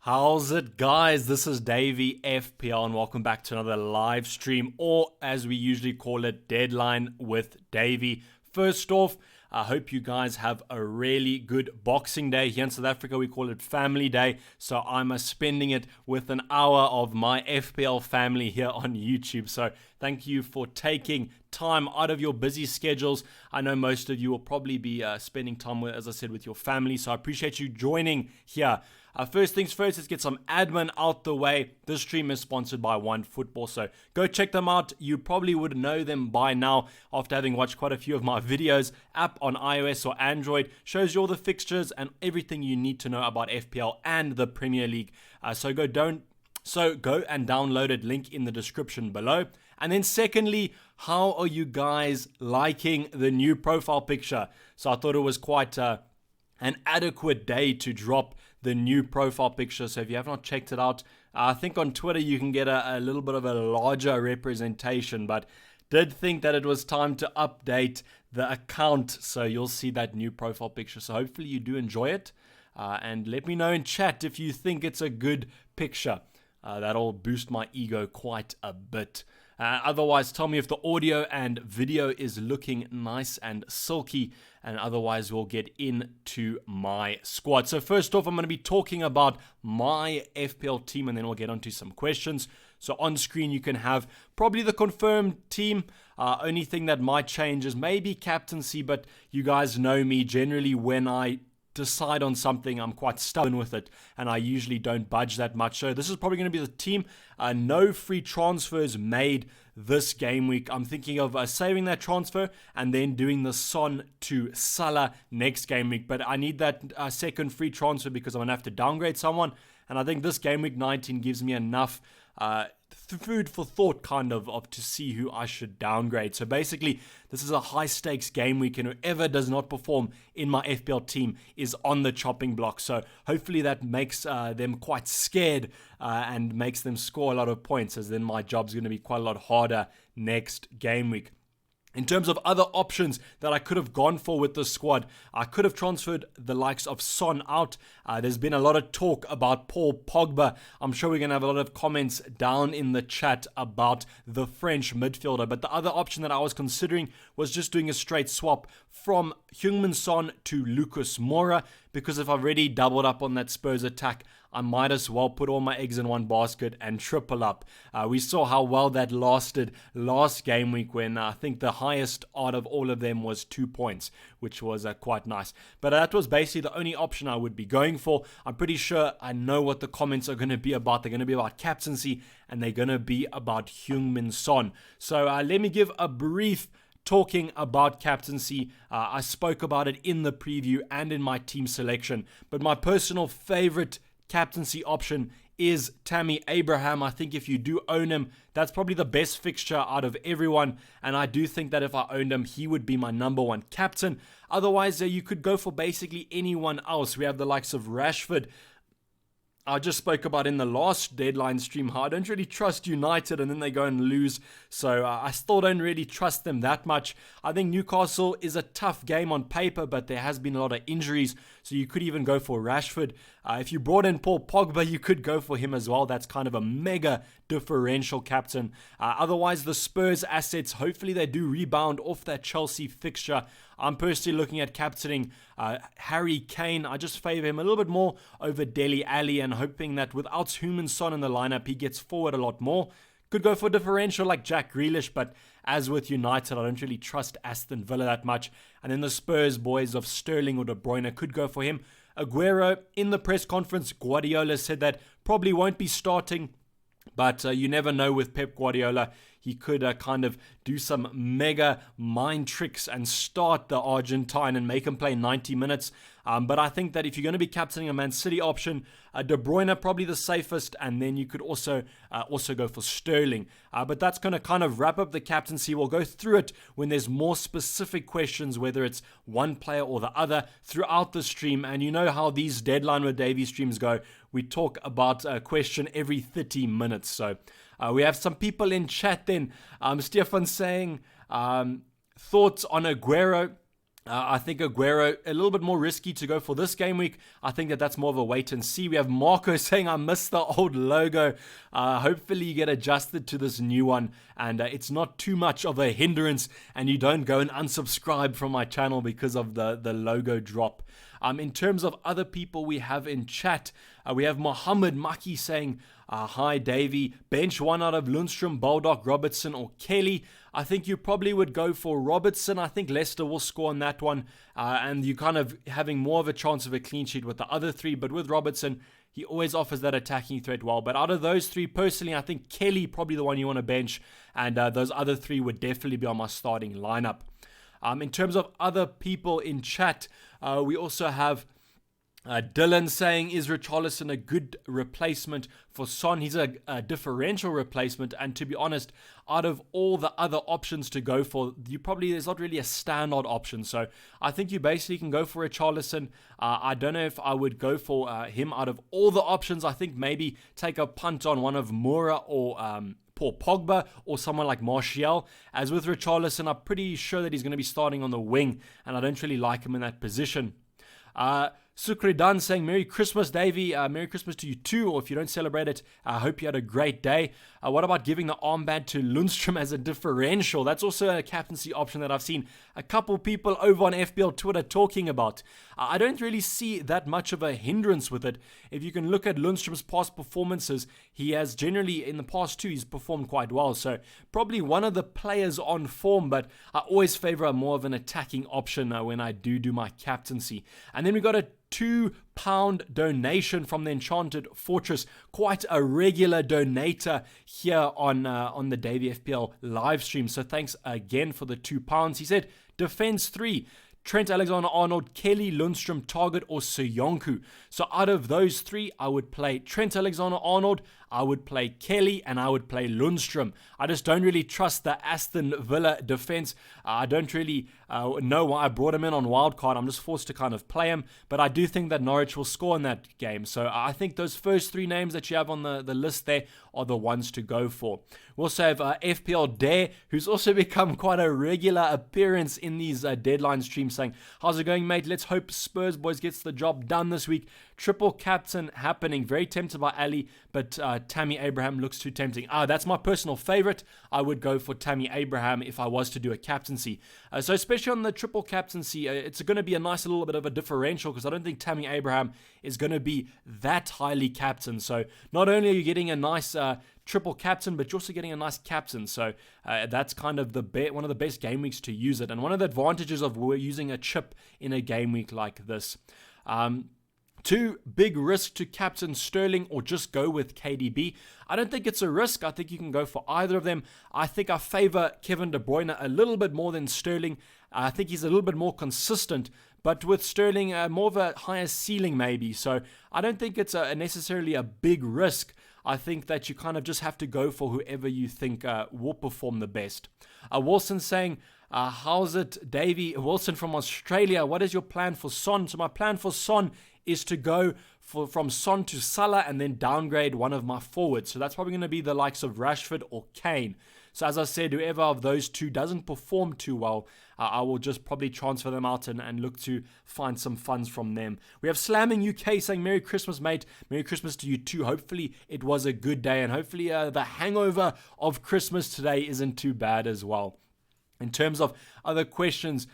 How's it, guys? This is Davey FPL and welcome back to another live stream, or as we usually call it, Deadline with Davey. First off, I hope you guys have a really good Boxing Day. Here in South Africa, we call it Family Day, so I'm spending it with an hour of my FPL family here on YouTube. So thank you for taking time out of your busy schedules. I know most of you will probably be spending time with, as I said, with your family, so I appreciate you joining here. First things first, let's get some admin out the way. This stream is sponsored by OneFootball, so go check them out. You probably would know them by now after having watched quite a few of my videos. App on iOS or Android shows you all the fixtures and everything you need to know about FPL and the Premier League. So go and download it, link in the description below. And then secondly, how are you guys liking the new profile picture? So I thought it was quite an adequate day to drop the new profile picture. So if you have not checked it out, I think on Twitter you can get a little bit of a larger representation, but did think that it was time to update the account. So you'll see that new profile picture. So hopefully you do enjoy it. And let me know in chat if you think it's a good picture. That'll boost my ego quite a bit. Otherwise, tell me if the audio and video is looking nice and silky, and otherwise we'll get into my squad. So first off, I'm going to be talking about my FPL team, and then we'll get onto some questions. So on screen, you can have probably the confirmed team. Only thing that might change is maybe captaincy, but you guys know me. Generally, when I decide on something, I'm quite stubborn with it, and I usually don't budge that much. So this is probably going to be the team. No free transfers made this game week. I'm thinking of saving that transfer and then doing the Son to Salah next game week. But I need that second free transfer because I'm going to have to downgrade someone. And I think this game week 19 gives me enough food for thought kind of to see who I should downgrade. So basically, this is a high stakes game week, and whoever does not perform in my FPL team is on the chopping block. So hopefully that makes them quite scared and makes them score a lot of points, as then my job's going to be quite a lot harder next game week. In terms of other options that I could have gone for with this squad, I could have transferred the likes of Son out. There's been a lot of talk about Paul Pogba. I'm sure we're going to have a lot of comments down in the chat about the French midfielder. But the other option that I was considering was just doing a straight swap from Heung-min Son to Lucas Moura, because if I've already doubled up on that Spurs attack, I might as well put all my eggs in one basket and triple up. We saw how well that lasted last game week when I think the highest out of all of them was 2 points, which was quite nice. But that was basically the only option I would be going for. I'm pretty sure I know what the comments are going to be about. They're going to be about captaincy, and they're going to be about Heung-min Son. So let me give a brief talking about captaincy. I spoke about it in the preview and in my team selection, but my personal favorite captaincy option is Tammy Abraham. I think if you do own him, that's probably the best fixture out of everyone, and I do think that if I owned him, he would be my number one captain. Otherwise, you could go for basically anyone else. We have the likes of Rashford. I just spoke about in the last deadline stream how I don't really trust United, and then they go and lose. So I still don't really trust them that much. I think Newcastle is a tough game on paper, but there has been a lot of injuries. So you could even go for Rashford. If you brought in Paul Pogba, you could go for him as well. That's kind of a mega differential captain. Otherwise, the Spurs assets, hopefully they do rebound off that Chelsea fixture. I'm personally looking at captaining Harry Kane. I just favor him a little bit more over Dele Alli, and hoping that without Heung-min Son in the lineup, he gets forward a lot more. Could go for a differential like Jack Grealish, but as with United, I don't really trust Aston Villa that much. And then the Spurs boys of Sterling or De Bruyne could go for him. Aguero, in the press conference, Guardiola said that probably won't be starting, but you never know with Pep Guardiola. He could kind of do some mega mind tricks and start the Argentine and make him play 90 minutes. But I think that if you're going to be captaining a Man City option, De Bruyne probably the safest, and then you could also go for Sterling. But that's going to kind of wrap up the captaincy. We'll go through it when there's more specific questions, whether it's one player or the other, throughout the stream. And you know how these Deadline with Davey streams go. We talk about a question every 30 minutes. So we have some people in chat then. Stefan saying thoughts on Aguero. I think Aguero, a little bit more risky to go for this game week. I think that's more of a wait and see. We have Marco saying, I miss the old logo. Hopefully you get adjusted to this new one and it's not too much of a hindrance and you don't go and unsubscribe from my channel because of the logo drop. In terms of other people we have in chat, we have Mohammed Maki saying, hi Davey, bench one out of Lundstrom, Baldock, Robertson or Kelly. I think you probably would go for Robertson. I think Leicester will score on that one. And you're kind of having more of a chance of a clean sheet with the other three. But with Robertson, he always offers that attacking threat well. But out of those three, personally, I think Kelly probably the one you want to bench. And those other three would definitely be on my starting lineup. In terms of other people in chat, we also have Dylan saying, is Richarlison a good replacement for Son? He's a differential replacement, and to be honest, out of all the other options to go for, there's not really a standout option. So I think you basically can go for Richarlison. I don't know if I would go for him out of all the options. I think maybe take a punt on one of Moura or Paul Pogba or someone like Martial. As with Richarlison, I'm pretty sure that he's going to be starting on the wing, and I don't really like him in that position. Sukridan saying, Merry Christmas, Davey. Merry Christmas to you too, or if you don't celebrate it, I hope you had a great day. What about giving the armband to Lundstrom as a differential? That's also a captaincy option that I've seen a couple people over on FPL Twitter talking about. I don't really see that much of a hindrance with it. If you can look at Lundstrom's past performances, he has generally, in the past two, he's performed quite well. So probably one of the players on form, but I always favor more of an attacking option when I do my captaincy. And then we got a £2 donation from the Enchanted Fortress, quite a regular donator here on the Davey FPL live stream. So thanks again for the £2. He said, Defense 3, Trent Alexander-Arnold, Kelly, Lundstrom, Target or Soyuncu. So out of those three, I would play Trent Alexander-Arnold, I would play Kelly, and I would play Lundstrom. I just don't really trust the Aston Villa defense. I don't really know why I brought him in on wildcard. I'm just forced to kind of play him. But I do think that Norwich will score in that game. So I think those first three names that you have on the list there are the ones to go for. We also have FPL Dare, who's also become quite a regular appearance in these deadline streams, saying, how's it going, mate? Let's hope Spurs boys gets the job done this week. Triple captain happening. Very tempted by Ali, but Tammy Abraham looks too tempting. That's my personal favorite. I would go for Tammy Abraham if I was to do a captaincy. So especially on the triple captaincy, it's going to be a nice little bit of a differential because I don't think Tammy Abraham is going to be that highly captain. So not only are you getting a nice triple captain, but you're also getting a nice captain. So that's kind of one of the best game weeks to use it. And one of the advantages of using a chip in a game week like this. Two, big risk to captain Sterling or just go with KDB. I don't think it's a risk. I think you can go for either of them. I think I favor Kevin De Bruyne a little bit more than Sterling. I think he's a little bit more consistent, but with Sterling, more of a higher ceiling maybe. So I don't think it's necessarily a big risk. I think that you kind of just have to go for whoever you think will perform the best. Wilson saying, how's it, Davey? Wilson from Australia, what is your plan for Son? So my plan for Son is to go from Son to Salah and then downgrade one of my forwards. So that's probably going to be the likes of Rashford or Kane. So as I said, whoever of those two doesn't perform too well, I will just probably transfer them out and look to find some funds from them. We have Slamming UK saying, Merry Christmas, mate. Merry Christmas to you too. Hopefully it was a good day and hopefully the hangover of Christmas today isn't too bad as well. In terms of other questions,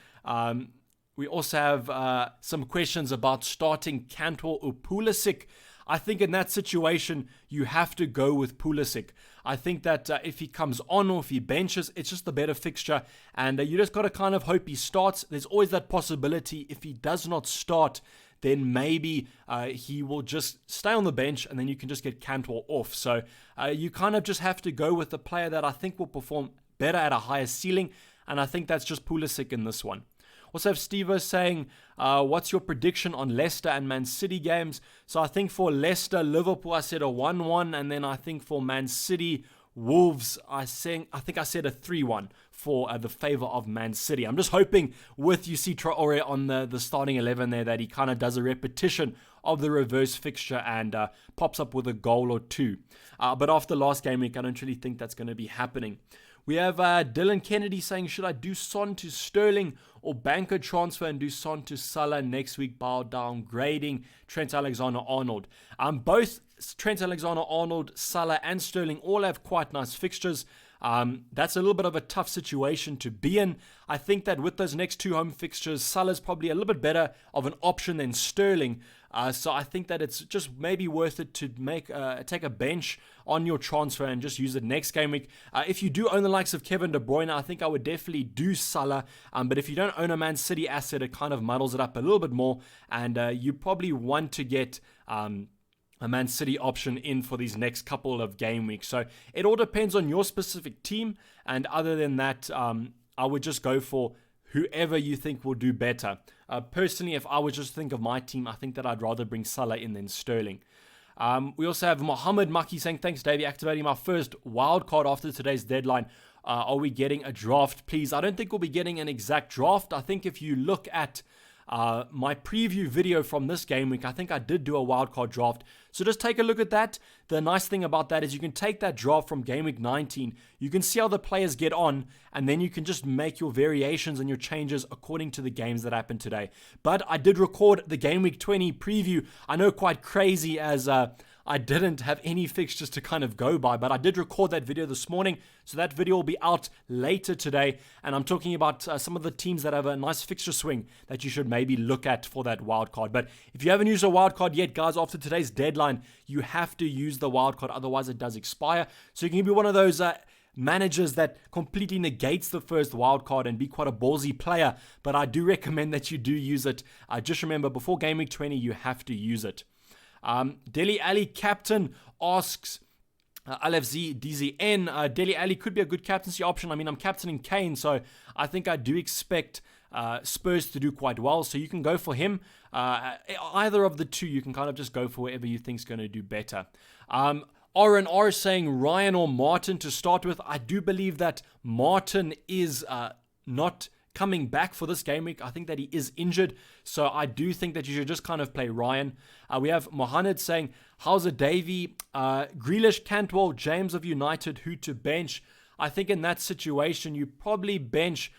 we also have some questions about starting Cantwell or Pulisic. I think in that situation, you have to go with Pulisic. I think that if he comes on or if he benches, it's just a better fixture. And you just got to kind of hope he starts. There's always that possibility. If he does not start, then maybe he will just stay on the bench and then you can just get Cantwell off. So you kind of just have to go with the player that I think will perform better at a higher ceiling. And I think that's just Pulisic in this one. Also have Steve saying, what's your prediction on Leicester and Man City games? So I think for Leicester, Liverpool, I said a 1-1. And then I think for Man City, Wolves, I think I said a 3-1 for the favor of Man City. I'm just hoping with UC Traore on the starting 11 there that he kind of does a repetition of the reverse fixture and pops up with a goal or two. But after last game week, I don't really think that's going to be happening. We have Dylan Kennedy saying, should I do Son to Sterling or bank a transfer and do Son to Salah next week while downgrading Trent Alexander-Arnold? Both Trent Alexander-Arnold, Salah and Sterling all have quite nice fixtures. That's a little bit of a tough situation to be in. I think that with those next 2 home fixtures, Salah's probably a little bit better of an option than Sterling. So I think that it's just maybe worth it to take a bench on your transfer and just use it next game week. If you do own the likes of Kevin De Bruyne, I think I would definitely do Salah. But if you don't own a Man City asset, it kind of muddles it up a little bit more. And you probably want to get a Man City option in for these next couple of game weeks. So it all depends on your specific team. And other than that, I would just go for whoever you think will do better. Personally, if I would just think of my team, I think that I'd rather bring Salah in than Sterling. We also have Mohammed Maki saying, thanks, Davey, activating my first wildcard after today's deadline. Are we getting a draft, please? I don't think we'll be getting an exact draft. I think if you look at my preview video from this game week, I think I did do a wildcard draft. So just take a look at that. The nice thing about that is you can take that draft from game week 19. You can see how the players get on, and then you can just make your variations and your changes according to the games that happened today. But I did record the game week 20 preview. I know, quite crazy, as I didn't have any fixtures to kind of go by, but I did record that video this morning, so that video will be out later today, and I'm talking about some of the teams that have a nice fixture swing that you should maybe look at for that wild card. But if you haven't used a wild card yet, guys, after today's deadline, you have to use the wild card, otherwise it does expire. So you can be one of those managers that completely negates the first wild card and be quite a ballsy player, but I do recommend that you do use it. Just remember, before game week 20, you have to use it. Deli Ali Captain asks, LFZ DZN, Deli Ali could be a good captaincy option. I mean, I'm captaining Kane, so I think I do expect Spurs to do quite well, so you can go for him. Either of the two, you can kind of just go for whatever you think is going to do better. R&R saying Ryan or Martin to start with. I do believe that Martin is not coming back for this game week. I think that he is injured, so I do think that you should just kind of play Ryan. We have Mohamed saying, how's it, Davey? Grealish, Cantwell, James of United, who to bench? I think in that situation, you probably bench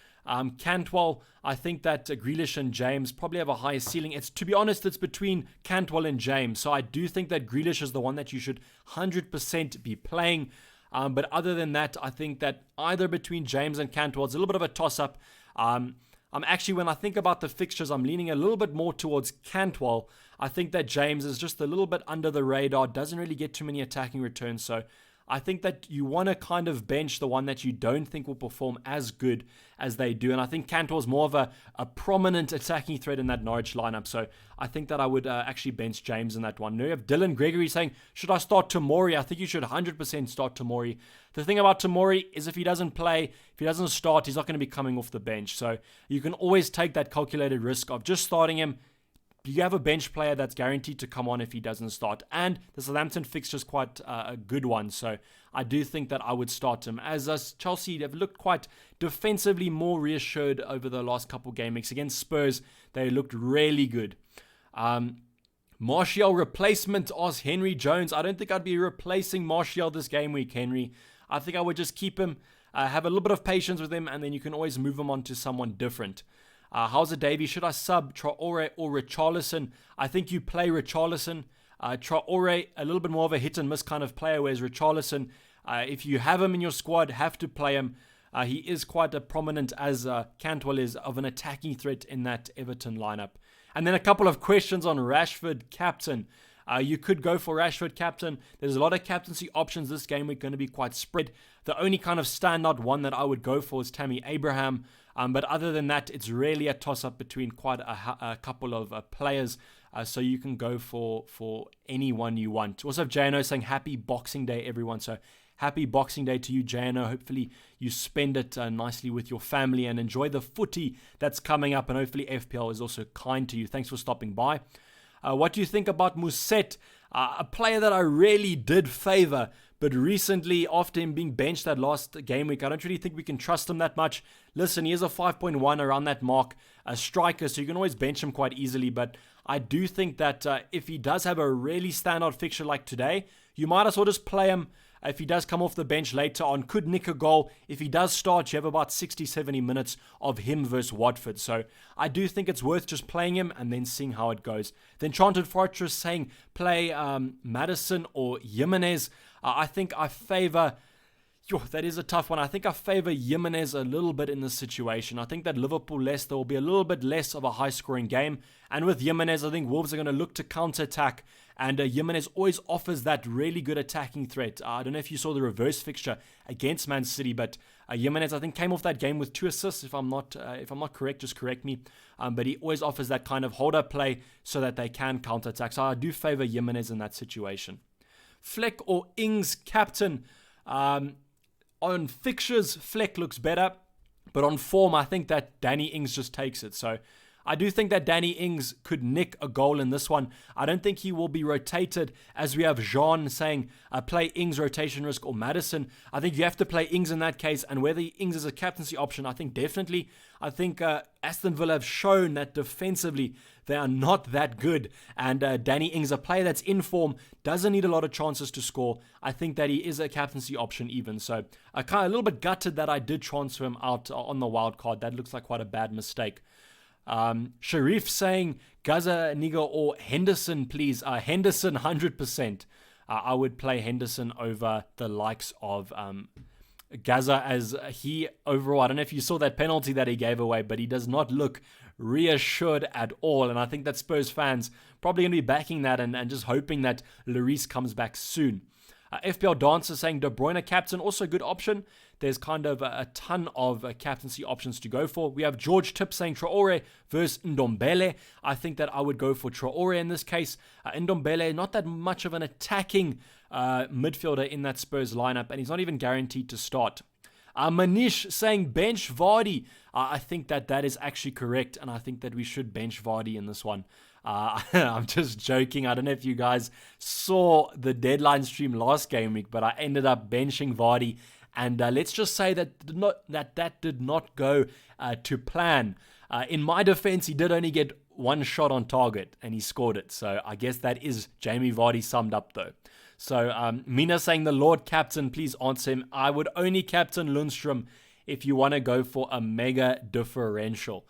Cantwell. I think that Grealish and James probably have a higher ceiling. To be honest, it's between Cantwell and James, so I do think that Grealish is the one that you should 100% be playing. But other than that, I think that either between James and Cantwell, it's a little bit of a toss-up. I'm actually, when I think about the fixtures, I'm leaning a little bit more towards Cantwell. I think that James is just a little bit under the radar, doesn't really get too many attacking returns, so I think that you want to kind of bench the one that you don't think will perform as good as they do. And I think Cantwell's more of a prominent attacking threat in that Norwich lineup. So I think that I would actually bench James in that one. Now you have Dylan Gregory saying, should I start Tomori? I think you should 100% start Tomori. The thing about Tomori is if he doesn't play, if he doesn't start, he's not going to be coming off the bench. So you can always take that calculated risk of just starting him. You have a bench player that's guaranteed to come on if he doesn't start. And the Southampton fixture is quite a good one. So I do think that I would start him. As Chelsea have looked quite defensively more reassured over the last couple game weeks. Against Spurs, they looked really good. Martial replacement, asks Henry Jones. I don't think I'd be replacing Martial this game week, Henry. I think I would just keep him, have a little bit of patience with him, and then you can always move him on to someone different. How's it, Davey? Should I sub Traore or Richarlison? I think you play Richarlison. Traore, a little bit more of a hit and miss kind of player, whereas Richarlison, if you have him in your squad, have to play him. He is quite a prominent, as Cantwell is, of an attacking threat in that Everton lineup. And then a couple of questions on Rashford captain. You could go for Rashford captain. There's a lot of captaincy options this game week, going to be quite spread. The only kind of standout one that I would go for is Tammy Abraham. But other than that, it's really a toss-up between quite a couple of players. So you can go for anyone you want. Also have JNO saying happy Boxing Day, everyone. So happy Boxing Day to you, JNO. Hopefully you spend it nicely with your family and enjoy the footy that's coming up. And hopefully FPL is also kind to you. Thanks for stopping by. What do you think about Muset? A player that I really did favor, but recently, after him being benched that last game week, I don't really think we can trust him that much. Listen, he is a 5.1 around that mark, a striker, so you can always bench him quite easily, but I do think that if he does have a really standout fixture like today, you might as well just play him. if he does come off the bench later on, could nick a goal. If he does start, you have about 60, 70 minutes of him versus Watford. So I do think it's worth just playing him and then seeing how it goes. The Enchanted Fortress saying play Maddison or Jimenez. I think I favor... that is a tough one. I think I favor Jimenez a little bit in this situation. I think that Liverpool-Leicester will be a little bit less of a high-scoring game. And with Jimenez, I think Wolves are going to look to counter-attack. And Jimenez always offers that really good attacking threat. I don't know if you saw the reverse fixture against Man City, but Jimenez, I think, came off that game with 2 assists. If I'm not correct, just correct me. But he always offers that kind of hold-up play so that they can counter-attack. So I do favor Jimenez in that situation. Fleck or Ings captain. On fixtures, Fleck looks better, but on form, I think that Danny Ings just takes it. So I do think that Danny Ings could nick a goal in this one. I don't think he will be rotated, as we have Jean saying, play Ings rotation risk or Maddison. I think you have to play Ings in that case, and whether Ings is a captaincy option, I think definitely. I think Aston Villa have shown that defensively they are not that good, and Danny Ings, a player that's in form, doesn't need a lot of chances to score. I think that he is a captaincy option even, so I'm kind of a little bit gutted that I did transfer him out on the wild card. That looks like quite a bad mistake. Sharif saying Gaza, Niga or Henderson, please. Henderson, 100%. I would play Henderson over the likes of Gaza, as he overall, I don't know if you saw that penalty that he gave away, but he does not look reassured at all. And I think that Spurs fans probably going to be backing that and just hoping that Lloris comes back soon. FPL Dancer saying De Bruyne captain, also a good option. There's kind of a ton of captaincy options to go for. We have George Tip saying Traore versus Ndombele. I think that I would go for Traore in this case. Ndombele, not that much of an attacking midfielder in that Spurs lineup, and he's not even guaranteed to start. Manish saying bench Vardy. I think that is actually correct, and I think that we should bench Vardy in this one. I'm just joking. I don't know if you guys saw the deadline stream last game week, but I ended up benching Vardy, and let's just say that did not go to plan. In my defense, he did only get one shot on target, and he scored it. So I guess that is Jamie Vardy summed up, though. So Mina saying the Lord captain, please answer him. I would only captain Lundstrom if you want to go for a mega differential.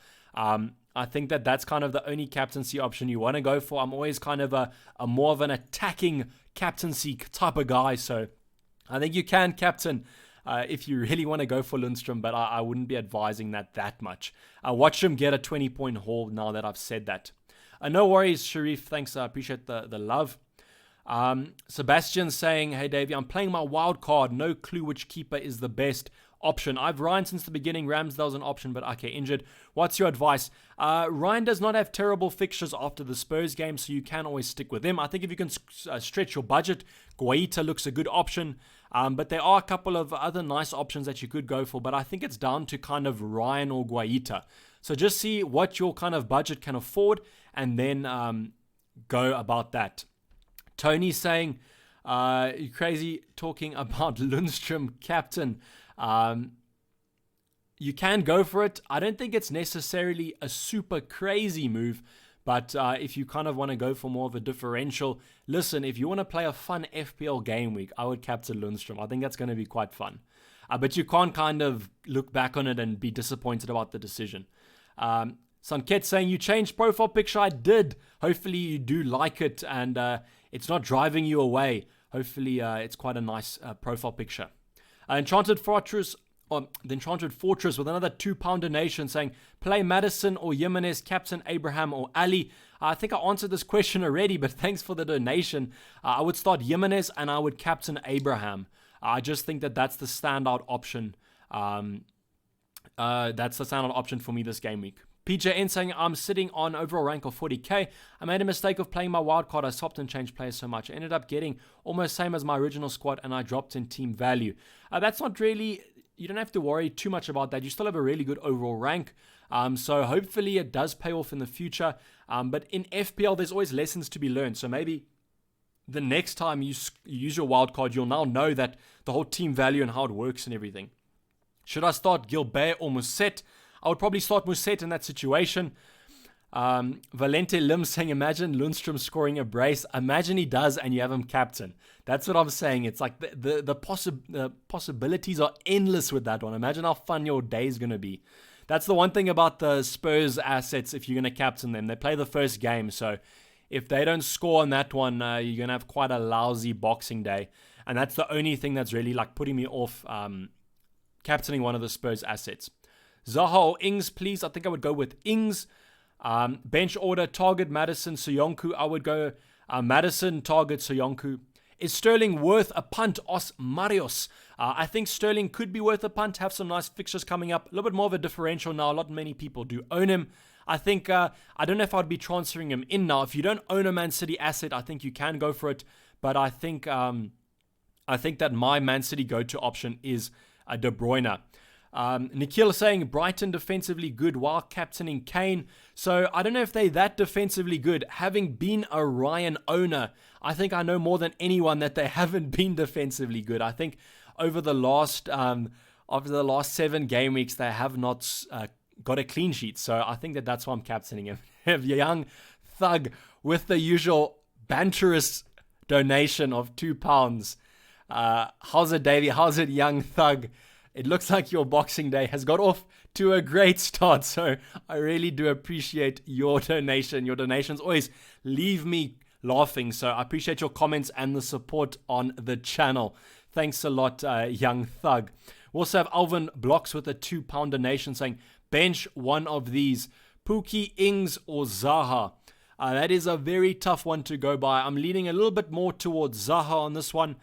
I think that's kind of the only captaincy option you want to go for. I'm always kind of a more of an attacking captaincy type of guy. So I think you can captain if you really want to go for Lundstrom, but I wouldn't be advising that much. Watch him get a 20-point haul now that I've said that. No worries, Sharif. Thanks. I appreciate the love. Sebastian saying, hey, Davey, I'm playing my wild card. No clue which keeper is the best option. I've Ryan since the beginning. Ramsdale's an option, but okay, injured. What's your advice? Ryan does not have terrible fixtures after the Spurs game, so you can always stick with him. I think if you can stretch your budget, Guaita looks a good option. But there are a couple of other nice options that you could go for, but I think it's down to kind of Ryan or Guaita. So just see what your kind of budget can afford and then go about that. Tony saying, you crazy talking about Lundstrom captain. You can go for it. I don't think it's necessarily a super crazy move, but if you kind of want to go for more of a differential, listen, if you want to play a fun FPL game week, I would captain Lundstrom. I think that's going to be quite fun. But you can't kind of look back on it and be disappointed about the decision. Sanket saying, you changed profile picture. I did. Hopefully you do like it and it's not driving you away. Hopefully it's quite a nice profile picture. The Enchanted Fortress with another £2 donation saying, play Maddison or Jimenez, captain Abraham or Ali. I think I answered this question already, but thanks for the donation. I would start Jimenez and I would captain Abraham. I just think that's the standout option. That's the standout option for me this game week. PJN saying, I'm sitting on overall rank of 40k. I made a mistake of playing my wildcard. I swapped and changed players so much. I ended up getting almost same as my original squad and I dropped in team value. That's not really, you don't have to worry too much about that. You still have a really good overall rank. So hopefully it does pay off in the future. But in FPL, there's always lessons to be learned. So maybe the next time you use your wildcard, you'll now know that the whole team value and how it works and everything. Should I start Gilbert or Musset? I would probably start Musset in that situation. Valente Lim saying, imagine Lundstrom scoring a brace. Imagine he does and you have him captain. That's what I'm saying. It's like the possibilities are endless with that one. Imagine how fun your day is going to be. That's the one thing about the Spurs assets if you're going to captain them. They play the first game, so if they don't score on that one, you're going to have quite a lousy Boxing Day. And that's the only thing that's really like putting me off captaining one of the Spurs assets. Zaha or Ings, please. I think I would go with Ings. Bench order, target Madison, Soyonku. I would go Madison, target Soyonku. Is Sterling worth a punt? Os Marios. I think Sterling could be worth a punt. Have some nice fixtures coming up. A little bit more of a differential now. A lot many people do own him. I think, I don't know if I'd be transferring him in now. If you don't own a Man City asset, I think you can go for it. But I think that my Man City go-to option is De Bruyne. Nikhil saying Brighton defensively good while captaining Kane. So I don't know if they're that defensively good. Having been a Ryan owner, I think I know more than anyone that they haven't been defensively good. I think over the last 7 game weeks, they have not got a clean sheet. So I think that's why I'm captaining him. Young Thug with the usual banterous donation of £2. How's it, Davey? How's it, Young Thug? It looks like your Boxing Day has got off to a great start, so I really do appreciate your donation. Your donations always leave me laughing, so I appreciate your comments and the support on the channel. Thanks a lot, Young Thug. We also have Alvin Blocks with a £2 donation saying, bench one of these, Pookie, Ings, or Zaha. That is a very tough one to go by. I'm leaning a little bit more towards Zaha on this one.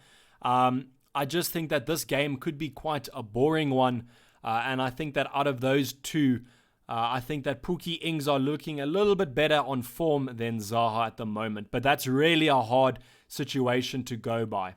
I just think that this game could be quite a boring one. And I think that out of those two, I think that Pookie, Ings are looking a little bit better on form than Zaha at the moment. But that's really a hard situation to go by.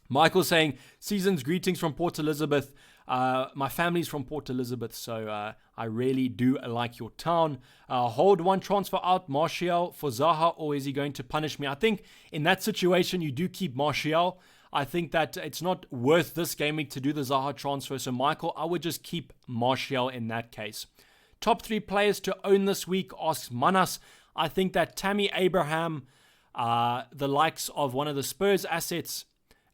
Michael saying, season's greetings from Port Elizabeth. My family's from Port Elizabeth, so I really do like your town. Hold one transfer out, Martial for Zaha, or is he going to punish me? I think in that situation, you do keep Martial. I think that it's not worth this game week to do the Zaha transfer. So, Michael, I would just keep Martial in that case. Top 3 players to own this week, asks Manas. I think that Tammy Abraham, the likes of one of the Spurs assets,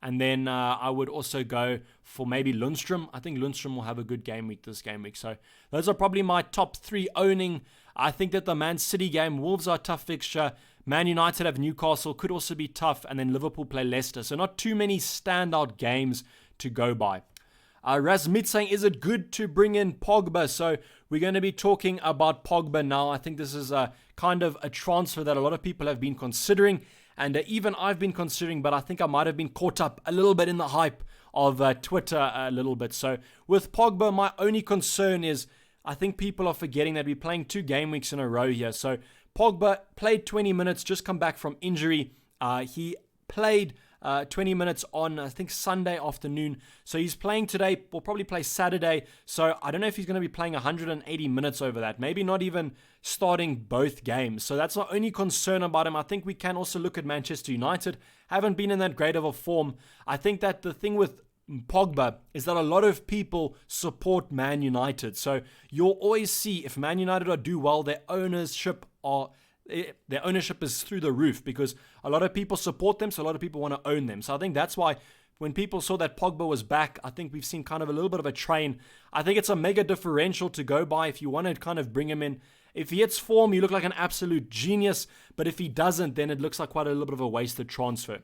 and then I would also go for maybe Lundstrom. I think Lundstrom will have a good game week this game week. So those are probably my top 3 owning. I think that the Man City game, Wolves are a tough fixture. Man United have Newcastle, could also be tough. And then Liverpool play Leicester. So not too many standout games to go by. Razmit saying, is it good to bring in Pogba? So we're going to be talking about Pogba now. I think this is a kind of a transfer that a lot of people have been considering. And even I've been considering, but I think I might have been caught up a little bit in the hype of Twitter a little bit. So with Pogba, my only concern is I think people are forgetting that we're playing 2 game weeks in a row here. So Pogba played 20 minutes, just come back from injury. He played 20 minutes on, I think, Sunday afternoon. So he's playing today. We'll probably play Saturday. So I don't know if he's going to be playing 180 minutes over that. Maybe not even starting both games. So that's my only concern about him. I think we can also look at Manchester United. Haven't been in that great of a form. I think that the thing with Pogba is that a lot of people support Man United. So you'll always see if Man United do well, their ownership is through the roof because a lot of people support them, so a lot of people want to own them. So I think that's why when people saw that Pogba was back, I think we've seen kind of a little bit of a train. I think it's a mega differential to go by if you want to kind of bring him in. If he hits form, you look like an absolute genius, but if he doesn't, then it looks like quite a little bit of a wasted transfer.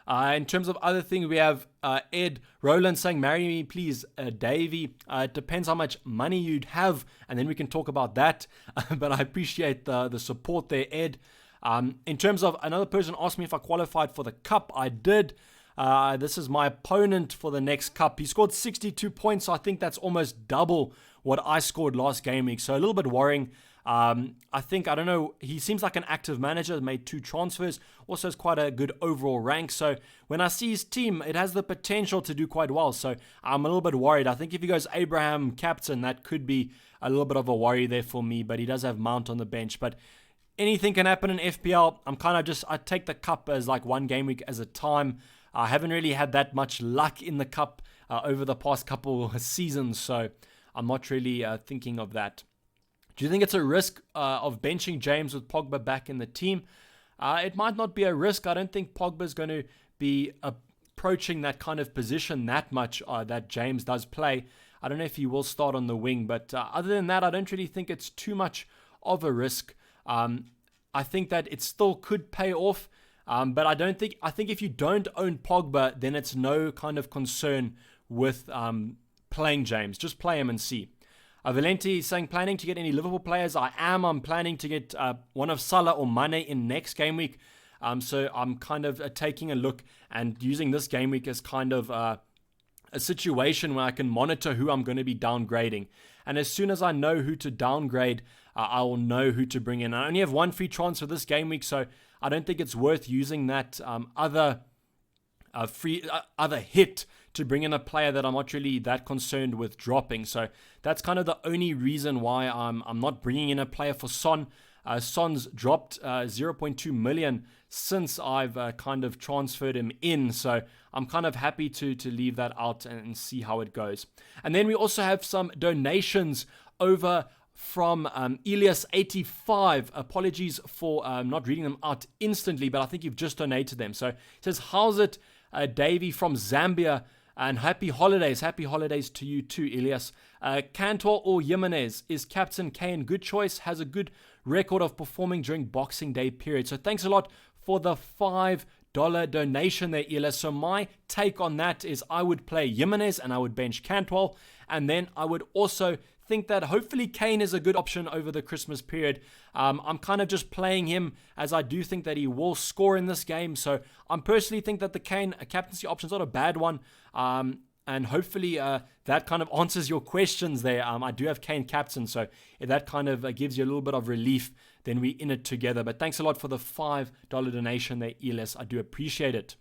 In terms of other things, we have Ed Rowland saying, marry me, please, Davey. It depends how much money you'd have, and then we can talk about that. But I appreciate the support there, Ed. In terms of another person asked me if I qualified for the Cup. I did. This is my opponent for the next Cup. He scored 62 points, so I think that's almost double what I scored last game week. So a little bit worrying. I don't know, he seems like an active manager, made 2 transfers, also has quite a good overall rank. So when I see his team, it has the potential to do quite well. So I'm a little bit worried. I think if he goes Abraham captain, that could be a little bit of a worry there for me, but he does have Mount on the bench. But anything can happen in FPL. I take the Cup as like 1 game week as a time. I haven't really had that much luck in the Cup over the past couple of seasons, so I'm not really thinking of that. Do you think it's a risk of benching James with Pogba back in the team? It might not be a risk. I don't think Pogba's going to be approaching that kind of position that much that James does play. I don't know if he will start on the wing, but other than that, I don't really think it's too much of a risk. I think that it still could pay off, but I think if you don't own Pogba, then it's no kind of concern with playing James. Just play him and see. Valenti is saying, planning to get any Liverpool players? I'm planning to get one of Salah or Mane in next game week. So I'm kind of taking a look and using this game week as kind of a situation where I can monitor who I'm going to be downgrading. And as soon as I know who to downgrade, I will know who to bring in. I only have one free transfer this game week, so I don't think it's worth using that other hit to bring in a player that I'm not really that concerned with dropping. So that's kind of the only reason why I'm not bringing in a player for Son. Son's dropped 0.2 million since I've kind of transferred him in. So I'm kind of happy to leave that out and see how it goes. And then we also have some donations over from Elias85. Apologies for not reading them out instantly, but I think you've just donated them. So it says, how's it, Davey from Zambia? And happy holidays. Happy holidays to you too, Elias. Cantor or Jimenez? Is Captain Kane good choice? Has a good record of performing during Boxing Day period. So thanks a lot for the $5 donation there, Elias. So my take on that is I would play Jimenez and I would bench Cantwell. And then I would also think that hopefully Kane is a good option over the Christmas period. I'm kind of just playing him as I do think that he will score in this game. So I personally think that the Kane captaincy option is not a bad one. And hopefully that kind of answers your questions there. I do have Kane captain, so if that kind of gives you a little bit of relief, then we're in it together. But thanks a lot for the $5 donation there, Elias. I do appreciate it.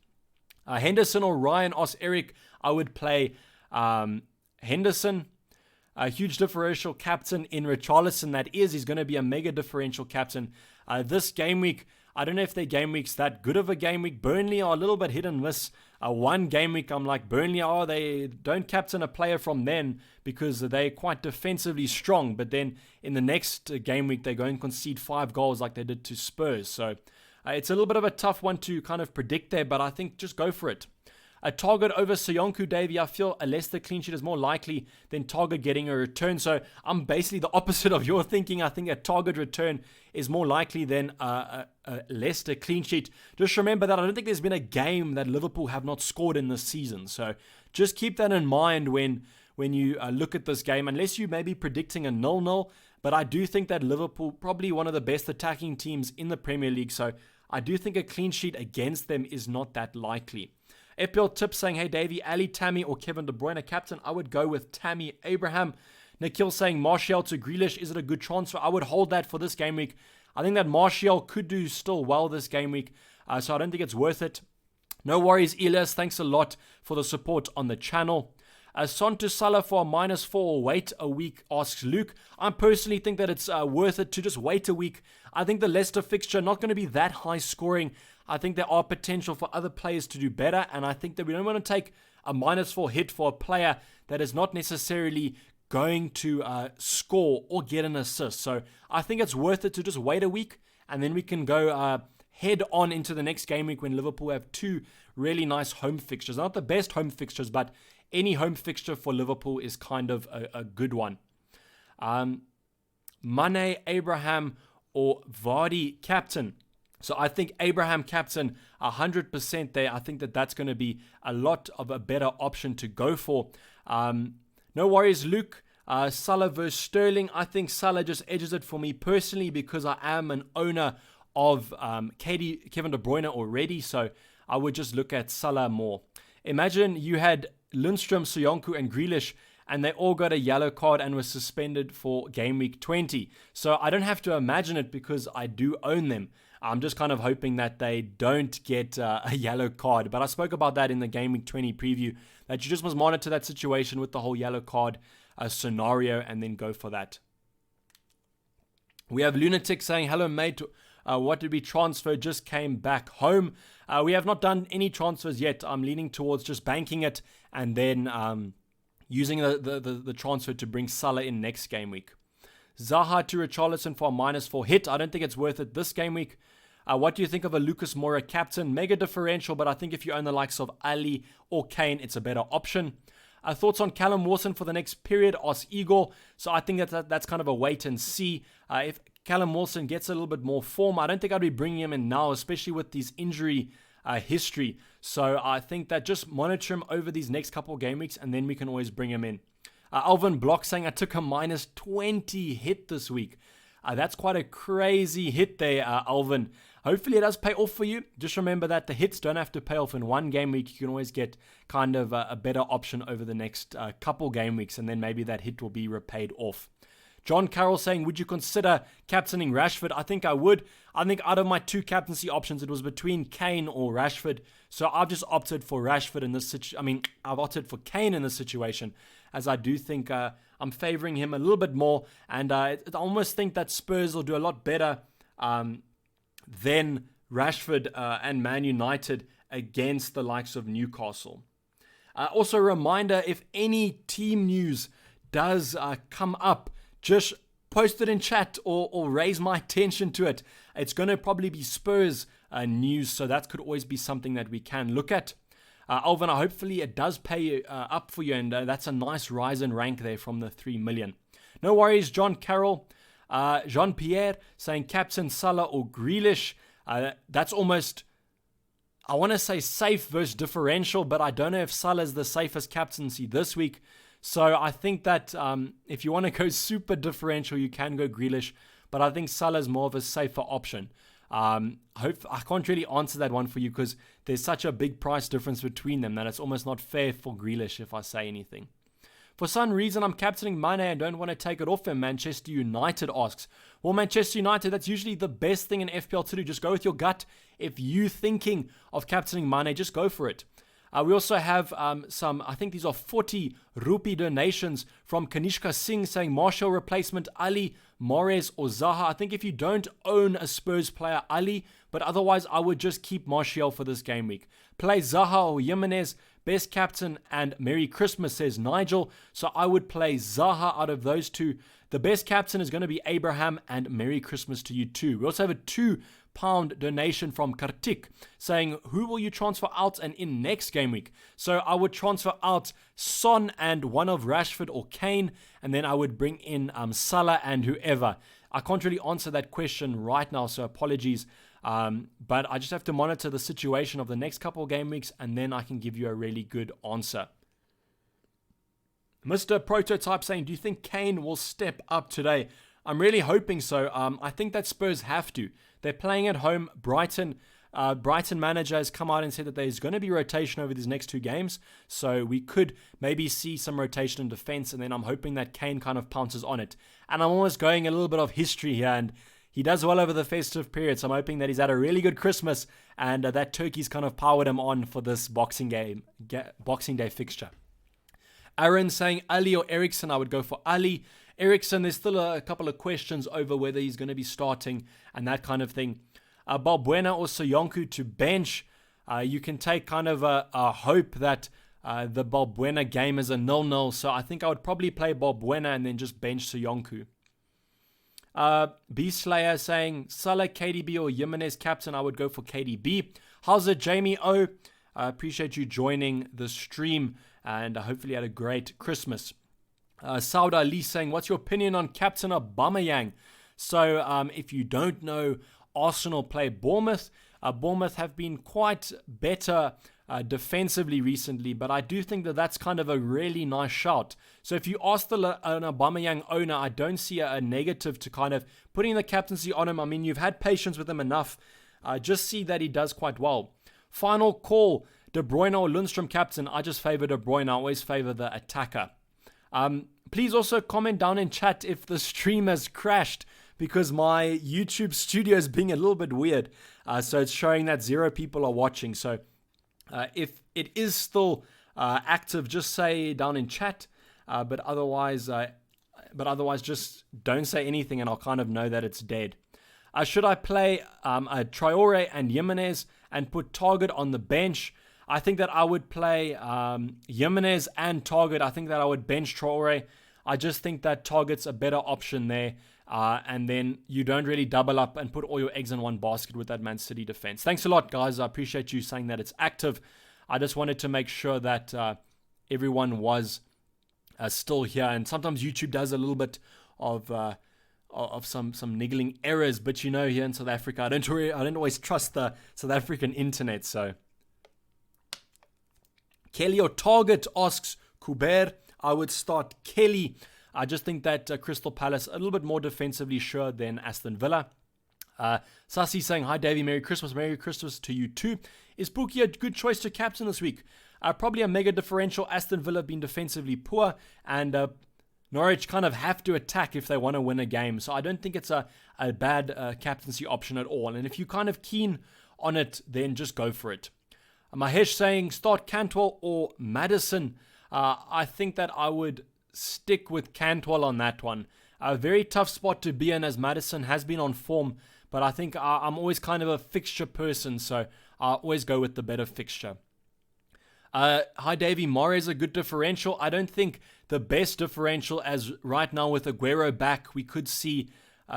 Henderson or Ryan asks Eric, I would play Henderson. A huge differential captain in Richarlison, that is. He's going to be a mega differential captain. This game week, I don't know if their game week's that good of a game week. Burnley are a little bit hit and miss. One game week, I'm like, Burnley, they don't captain a player from then because they're quite defensively strong. But then in the next game week, they go and concede 5 goals like they did to Spurs. So it's a little bit of a tough one to kind of predict there, but I think just go for it. A target over Soyuncu, Davey. I feel a Leicester clean sheet is more likely than target getting a return. So I'm basically the opposite of your thinking. I think a target return is more likely than a Leicester clean sheet. Just remember that I don't think there's been a game that Liverpool have not scored in this season. So just keep that in mind when you look at this game, unless you may be predicting a 0-0. But I do think that Liverpool, probably one of the best attacking teams in the Premier League. So I do think a clean sheet against them is not that likely. Fpl Tips saying, hey Davey, Ali, Tammy or Kevin De Bruyne captain? I would go with Tammy Abraham. Nikhil saying, Martial to Grealish, is it a good transfer? I would hold that for this game week. I think that Martial could do still well this game week, so I don't think it's worth it. No worries, Elias. Thanks a lot for the support on the channel. Son to Salah for a -4 or wait a week, asks Luke. I personally think that it's worth it to just wait a week. I think the Leicester fixture not going to be that high scoring. I think there are potential for other players to do better, and I think that we don't want to take a -4 hit for a player that is not necessarily going to score or get an assist. So I think it's worth it to just wait a week, and then we can go head on into the next game week when Liverpool have 2 really nice home fixtures. Not the best home fixtures, but any home fixture for Liverpool is kind of a good one. Mane, Abraham, or Vardy captain. So I think Abraham captain 100% there. I think that that's going to be a lot of a better option to go for. No worries, Luke. Salah versus Sterling. I think Salah just edges it for me personally because I am an owner of Kevin De Bruyne already. So I would just look at Salah more. Imagine you had Lundstrom, Soyuncu and Grealish and they all got a yellow card and were suspended for game week 20. So I don't have to imagine it because I do own them. I'm just kind of hoping that they don't get a yellow card. But I spoke about that in the Game Week 20 preview, that you just must monitor that situation with the whole yellow card scenario and then go for that. We have Lunatic saying, hello mate, what did we transfer? Just came back home. We have not done any transfers yet. I'm leaning towards just banking it and then using the transfer to bring Salah in next game week. Zaha to Richarlison for a -4 hit. I don't think it's worth it this game week. What do you think of a Lucas Moura captain? Mega differential, but I think if you own the likes of Ali or Kane, it's a better option. Thoughts on Callum Wilson for the next period? Ask Igor. So I think that's kind of a wait and see. If Callum Wilson gets a little bit more form, I don't think I'd be bringing him in now, especially with his injury history. So I think that just monitor him over these next couple of game weeks, and then we can always bring him in. Alvin Block saying, I took a -20 hit this week. That's quite a crazy hit there, Alvin. Hopefully it does pay off for you. Just remember that the hits don't have to pay off in one game week. You can always get kind of a better option over the next couple game weeks, and then maybe that hit will be repaid off. John Carroll saying, would you consider captaining Rashford? I think I would. I think out of my two captaincy options, it was between Kane or Rashford. So I've just opted for Rashford in this situation. I've opted for Kane in this situation, as I do think I'm favoring him a little bit more. And I almost think that Spurs will do a lot better than Rashford and Man United against the likes of Newcastle. Also a reminder, if any team news does come up, just post it in chat or raise my attention to it. It's going to probably be Spurs news, so that could always be something that we can look at. Alvin, hopefully it does pay up for you, and that's a nice rise in rank there from the 3 million. No worries, John Carroll. Jean-Pierre saying captain Salah or Grealish. That's almost, I want to say safe versus differential, but I don't know if Salah is the safest captaincy this week. So I think that if you want to go super differential, you can go Grealish, but I think Salah is more of a safer option. I can't really answer that one for you because there's such a big price difference between them that it's almost not fair for Grealish if I say anything. For some reason, I'm captaining Mane and don't want to take it off him, Manchester United asks. Well, Manchester United, that's usually the best thing in FPL to do. Just go with your gut. If you're thinking of captaining Mane, just go for it. We also have some, I think these are 40 rupee donations from Kanishka Singh saying Martial replacement Ali, Mahrez or Zaha. I think if you don't own a Spurs player, Ali, but otherwise I would just keep Martial for this game week. Play Zaha or Jimenez, best captain and Merry Christmas, says Nigel. So I would play Zaha out of those two. The best captain is going to be Abraham, and Merry Christmas to you too. We also have a £2 donation from Kartik saying, who will you transfer out and in next game week? So I would transfer out Son and one of Rashford or Kane, and then I would bring in Salah and whoever. I can't really answer that question right now, so apologies. But I just have to monitor the situation of the next couple of game weeks, and then I can give you a really good answer. Mr. Prototype saying, do you think Kane will step up today? I'm really hoping so. I think that Spurs have to. They're playing at home. Brighton manager has come out and said that there's going to be rotation over these next two games. So we could maybe see some rotation in defense, and then I'm hoping that Kane kind of pounces on it. And I'm almost going a little bit of history here, and he does well over the festive period. So I'm hoping that he's had a really good Christmas, and that Turkey's kind of powered him on for this Boxing Day fixture. Aaron saying Ali or Ericsson. I would go for Ali. Ericsson, there's still a couple of questions over whether he's going to be starting and that kind of thing. Balbuena or Soyuncu to bench. You can take kind of a hope that the Balbuena game is a 0-0. So I think I would probably play Balbuena and then just bench Soyuncu. B-Slayer saying Salah, KDB or Jimenez captain. I would go for KDB. How's it, Jamie O? I appreciate you joining the stream, and hopefully you had a great Christmas. Saud Ali saying, what's your opinion on Captain Aubameyang? So if you don't know, Arsenal play Bournemouth. Bournemouth have been quite better defensively recently, but I do think that that's kind of a really nice shout. So if you ask an Aubameyang owner, I don't see a negative to kind of putting the captaincy on him. I mean, you've had patience with him enough. Just see that he does quite well. Final call, De Bruyne or Lundstrom captain. I just favor De Bruyne. I always favor the attacker. Please also comment down in chat if the stream has crashed, because my YouTube studio is being a little bit weird. So it's showing that 0 people are watching. So if it is still active, just say down in chat. But otherwise just don't say anything and I'll kind of know that it's dead. Should I play Traore and Jimenez and put Target on the bench? I think that I would play Jimenez and Target. I think that I would bench Traore. I just think that Target's a better option there. And then you don't really double up and put all your eggs in one basket with that Man City defense. Thanks a lot, guys. I appreciate you saying that it's active. I just wanted to make sure that everyone was still here. And sometimes YouTube does a little bit of some niggling errors, but you know, here in South Africa, I don't always trust the South African internet. So Kelly or Target asks Kuber. I would start Kelly. I just think that Crystal Palace a little bit more defensively sure than Aston Villa. Sassy saying, hi Davey, Merry Christmas to you too. Is Pookie a good choice to captain this week? Probably a mega differential. Aston Villa have been defensively poor, and Norwich kind of have to attack if they want to win a game. So I don't think it's a bad captaincy option at all. And if you're kind of keen on it, then just go for it. Mahesh saying, start Cantwell or Maddison. I think that I would stick with Cantwell on that one. A very tough spot to be in, as Maddison has been on form, but I think I'm always kind of a fixture person, so I always go with the better fixture. Hi Davey, Mahrez a good differential. I don't think the best differential, as right now with Aguero back, we could see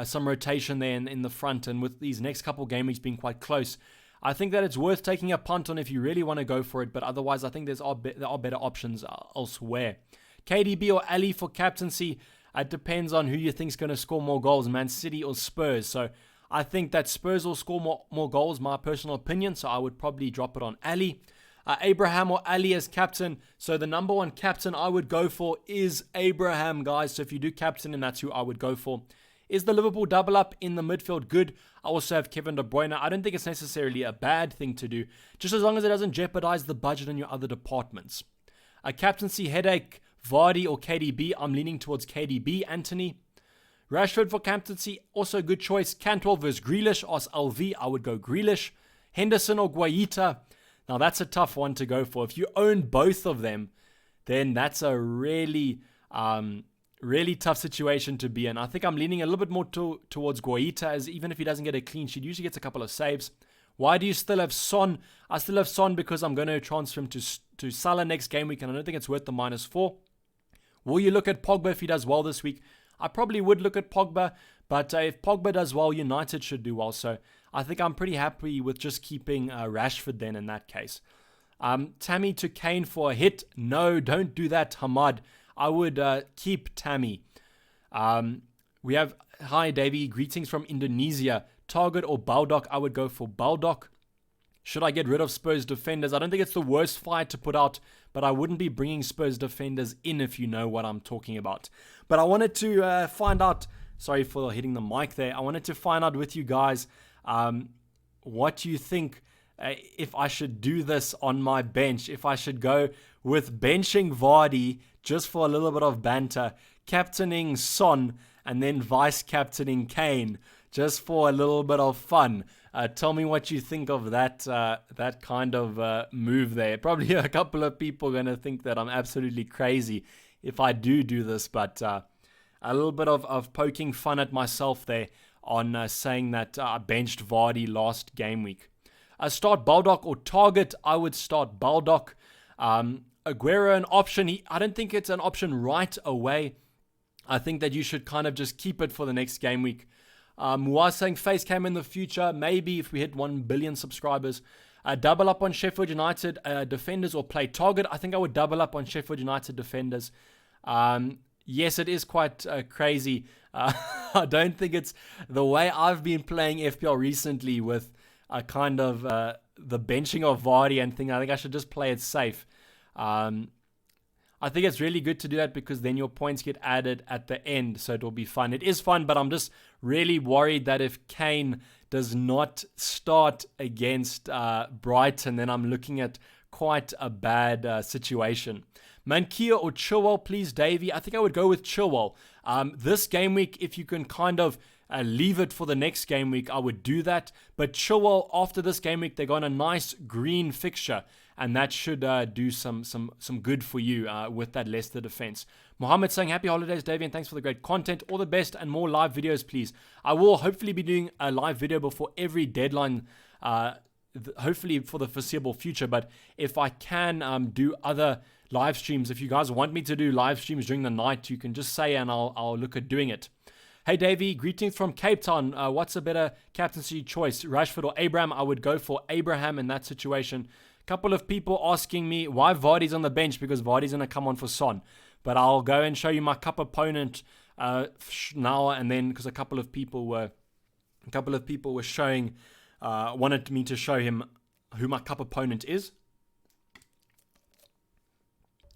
some rotation there in the front, and with these next couple game weeks being quite close, I think that it's worth taking a punt on if you really want to go for it, but otherwise I think there are better options elsewhere. KDB or Ali for captaincy, it depends on who you think is going to score more goals, Man City or Spurs. So I think that Spurs will score more goals, my personal opinion, so I would probably drop it on Ali. Abraham or Ali as captain. So the number one captain I would go for is Abraham, guys. So if you do captain, and that's who I would go for. Is the Liverpool double up in the midfield good? I also have Kevin De Bruyne. I don't think it's necessarily a bad thing to do, just as long as it doesn't jeopardize the budget in your other departments. A captaincy headache, Vardy or KDB? I'm leaning towards KDB, Anthony. Rashford for captaincy, also a good choice. Cantwell versus Grealish, as LV, I would go Grealish. Henderson or Guaita? Now that's a tough one to go for. If you own both of them, then that's a really tough situation to be in. I think I'm leaning a little bit more towards Guaita, as even if he doesn't get a clean sheet, usually gets a couple of saves. Why do you still have Son? I still have Son because I'm going to transfer him to Salah next game week, and I don't think it's worth the -4. Will you look at Pogba if he does well this week? I probably would look at Pogba, but if Pogba does well, United should do well. So I think I'm pretty happy with just keeping Rashford then in that case. Tammy to Kane for a hit. No, don't do that, Hamad. I would keep Tammy. We have, hi Davey, greetings from Indonesia. Target or Baldock? I would go for Baldock. Should I get rid of Spurs defenders? I don't think it's the worst fight to put out, but I wouldn't be bringing Spurs defenders in if you know what I'm talking about. But I wanted to find out, sorry for hitting the mic there, I wanted to find out with you guys what you think if I should do this on my bench, if I should go with benching Vardy just for a little bit of banter, captaining Son, and then vice-captaining Kane just for a little bit of fun. Tell me what you think of that kind of move there. Probably a couple of people are going to think that I'm absolutely crazy if I do this, but a little bit of poking fun at myself there on saying that I benched Vardy last game week. Start Baldock or Target? I would start Baldock. Aguero an option. I don't think it's an option right away. I think that you should kind of just keep it for the next game week. Muaz saying face cam in the future. Maybe if we hit 1 billion subscribers. Double up on Sheffield United defenders or play Target. I think I would double up on Sheffield United defenders. Yes, it is quite crazy. I don't think it's the way I've been playing FPL recently with kind of the benching of Vardy and thing. I think I should just play it safe. I think it's really good to do that because then your points get added at the end, so it will be fun. It is fun, but I'm just really worried that if Kane does not start against Brighton, then I'm looking at quite a bad situation. Mankia or Chilwell, please, Davey. I think I would go with Chilwell. This game week, if you can kind of leave it for the next game week, I would do that. But Chilwell, after this game week, they got a nice green fixture, and that should do some good for you with that Leicester defense. Mohammed saying, happy holidays, Davey, and thanks for the great content. All the best and more live videos, please. I will hopefully be doing a live video before every deadline, hopefully for the foreseeable future. But if I can do other live streams. If you guys want me to do live streams during the night, you can just say and I'll look at doing it. Hey Davey, greetings from Cape Town. What's a better captaincy choice, Rashford or Abraham? I would go for Abraham in that situation. A couple of people asking me why Vardy's on the bench, because Vardy's going to come on for Son. But I'll go and show you my cup opponent now and then, because a couple of people were showing, wanted me to show him who my cup opponent is.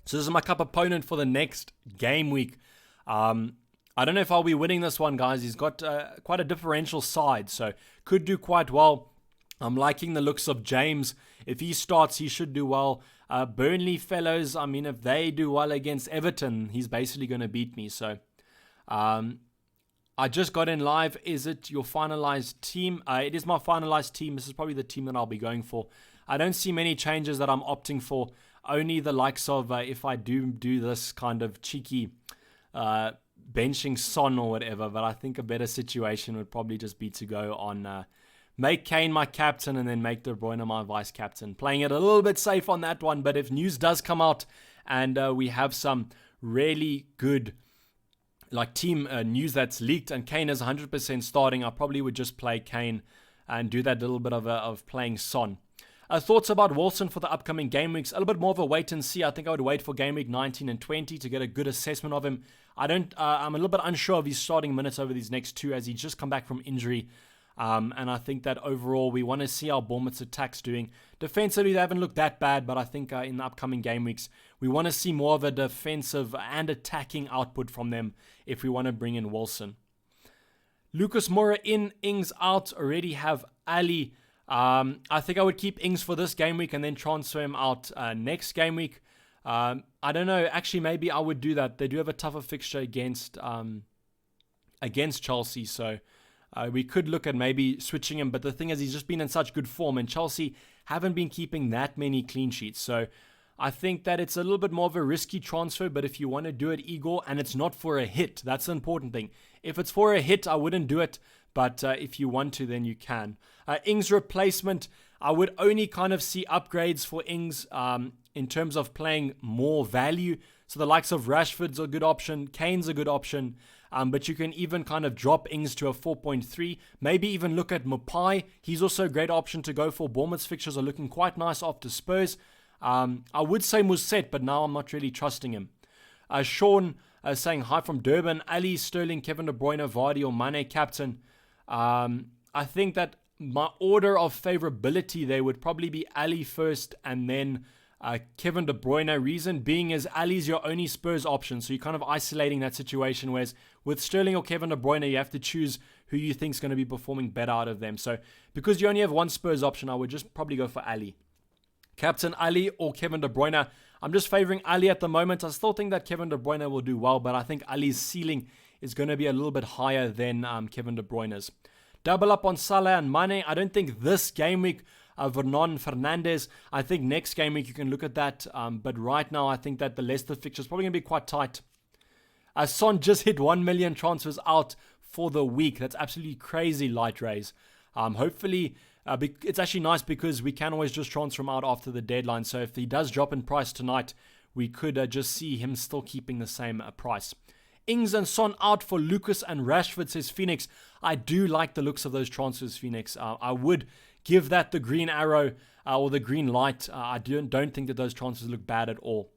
So this is my cup opponent for the next game week. I don't know if I'll be winning this one, guys. He's got quite a differential side, so could do quite well. I'm liking the looks of James. If he starts, he should do well. Burnley fellows, I mean, if they do well against Everton, he's basically going to beat me. So I just got in live. Is it your finalized team? It is my finalized team. This is probably the team that I'll be going for. I don't see many changes that I'm opting for. Only the likes of if I do this kind of cheeky benching Son or whatever, but I think a better situation would probably just be to go on make Kane my captain and then make De Bruyne my vice captain. Playing it a little bit safe on that one, but if news does come out and we have some really good team news that's leaked and Kane is 100% starting, I probably would just play Kane and do that little bit of playing Son. Thoughts about Wilson for the upcoming game weeks? A little bit more of a wait and see. I think I would wait for game week 19 and 20 to get a good assessment of him. I'm a little bit unsure of his starting minutes over these next two, as he's just come back from injury. And I think that overall we want to see how Bournemouth's attacks doing. Defensively, they haven't looked that bad, but I think in the upcoming game weeks, we want to see more of a defensive and attacking output from them if we want to bring in Wilson. Lucas Moura in, Ings out, already have Ali. I think I would keep Ings for this game week and then transfer him out next game week. I don't know. Actually, maybe I would do that. They do have a tougher fixture against Chelsea, so we could look at maybe switching him. But the thing is, he's just been in such good form, and Chelsea haven't been keeping that many clean sheets. So I think that it's a little bit more of a risky transfer, but if you want to do it, Igor, and it's not for a hit, that's the important thing. If it's for a hit, I wouldn't do it. But if you want to, then you can. Ings replacement, I would only kind of see upgrades for Ings in terms of playing more value. So the likes of Rashford's a good option. Kane's a good option. But you can even kind of drop Ings to a 4.3. Maybe even look at Mapai. He's also a great option to go for. Bournemouth's fixtures are looking quite nice after Spurs. I would say Musset, but now I'm not really trusting him. Sean saying hi from Durban. Ali, Sterling, Kevin De Bruyne, Vardy or Mane captain. I think that my order of favorability there would probably be Ali first and then Kevin De Bruyne. Reason being is Ali's your only Spurs option, so you're kind of isolating that situation, whereas with Sterling or Kevin De Bruyne, you have to choose who you think is going to be performing better out of them. So because you only have one Spurs option, I would just probably go for Ali. Captain Ali or Kevin De Bruyne. I'm just favoring Ali at the moment. I still think that Kevin De Bruyne will do well, but I think Ali's ceiling is going to be a little bit higher than Kevin De Bruyne's. Double up on Salah and Mane. I don't think this game week Vernon Fernandes. I think next game week you can look at that. But right now I think that the Leicester fixture is probably going to be quite tight. Son just hit 1 million transfers out for the week. That's absolutely crazy, Light Rays. Hopefully it's actually nice because we can always just transfer him out after the deadline. So if he does drop in price tonight, we could just see him still keeping the same price. Ings and Son out for Lucas and Rashford, says Phoenix. I do like the looks of those transfers, Phoenix. I would give that the green arrow or the green light. I don't think that those transfers look bad at all.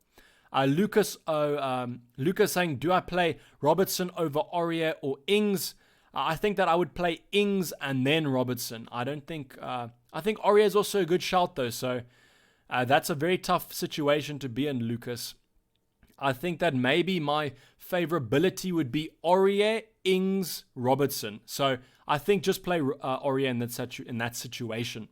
Lucas saying, do I play Robertson over Aurier or Ings? I think that I would play Ings and then Robertson. I think Aurier is also a good shout though, so that's a very tough situation to be in, Lucas. I think that maybe my favorability would be Aurier, Ings, Robertson. So I think just play Aurier in that situation.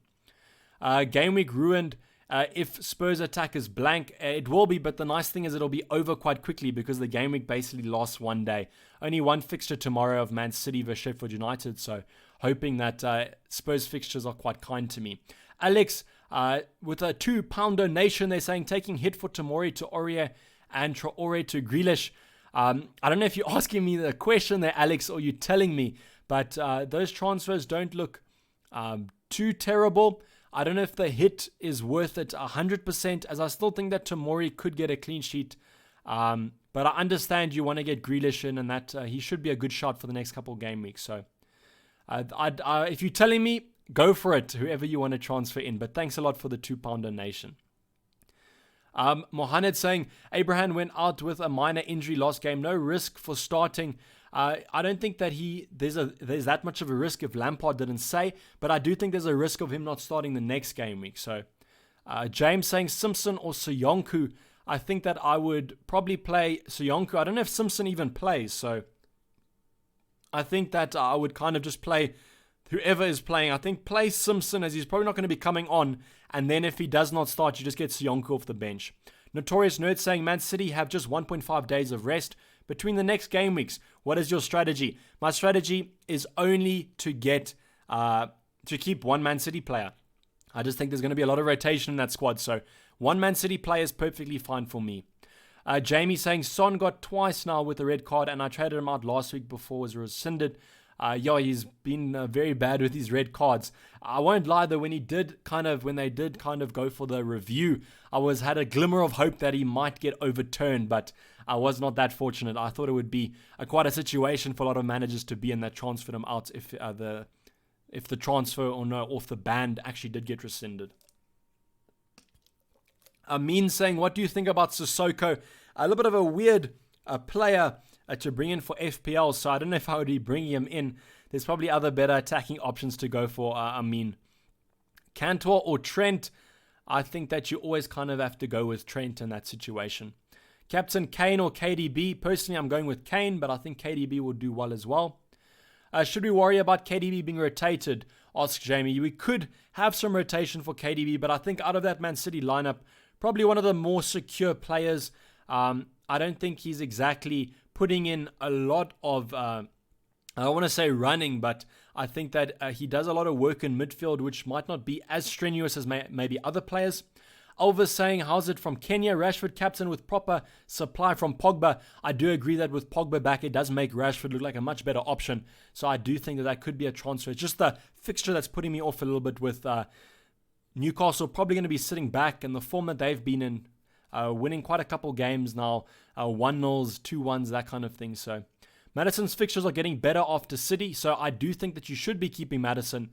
Game week ruined. If Spurs attack is blank, it will be, but the nice thing is it'll be over quite quickly because the game week basically lasts one day. Only one fixture tomorrow of Man City vs Sheffield United, so hoping that Spurs fixtures are quite kind to me. Alex, with a £2 donation, they're saying taking hit for Tomori to Aurier and Traore to Grealish. I don't know if you're asking me the question there, Alex, or you're telling me, but those transfers don't look too terrible. I don't know if the hit is worth it 100%, as I still think that Tomori could get a clean sheet. But I understand you want to get Grealish in, and that he should be a good shot for the next couple of game weeks. So if you're telling me, go for it, whoever you want to transfer in. But thanks a lot for the £2 donation. Mohamed saying, Abraham went out with a minor injury last game. No risk for starting. I don't think that there's that much of a risk if Lampard didn't say, but I do think there's a risk of him not starting the next game week. So James saying Simpson or Soyuncu. I think that I would probably play Soyuncu. I don't know if Simpson even plays, so I think that I would kind of just play whoever is playing. I think play Simpson, as he's probably not going to be coming on, and then if he does not start, you just get Soyuncu off the bench. Notorious Nerd saying Man City have just 1.5 days of rest between the next game weeks. What is your strategy? My strategy is only to get to keep one Man City player. I just think there's going to be a lot of rotation in that squad, so one Man City player is perfectly fine for me. Jamie saying Son got twice now with a red card, and I traded him out last week before it was rescinded. He's been very bad with his red cards. I won't lie though, when they did kind of go for the review, I had a glimmer of hope that he might get overturned, but I was not that fortunate. I thought it would be quite a situation for a lot of managers to be in, that transferred him out if the transfer off the ban actually did get rescinded. Amin saying, what do you think about Sissoko? A little bit of a weird player to bring in for FPL, so I don't know if I would be bringing him in. There's probably other better attacking options to go for, Amin. Cantor or Trent? I think that you always kind of have to go with Trent in that situation. Captain Kane or KDB? Personally, I'm going with Kane, but I think KDB will do well as well. Should we worry about KDB being rotated? Asks Jamie. We could have some rotation for KDB, but I think out of that Man City lineup, probably one of the more secure players. I don't think he's exactly putting in a lot of, I don't want to say running, but I think that he does a lot of work in midfield, which might not be as strenuous as maybe other players. Elvis saying, how's it from Kenya? Rashford captain with proper supply from Pogba. I do agree that with Pogba back, it does make Rashford look like a much better option. So I do think that could be a transfer. It's just the fixture that's putting me off a little bit with Newcastle probably going to be sitting back, and the form that they've been in, winning quite a couple games now, 1-0s, 2-1s, that kind of thing. So Maddison's fixtures are getting better after City, so I do think that you should be keeping Maddison.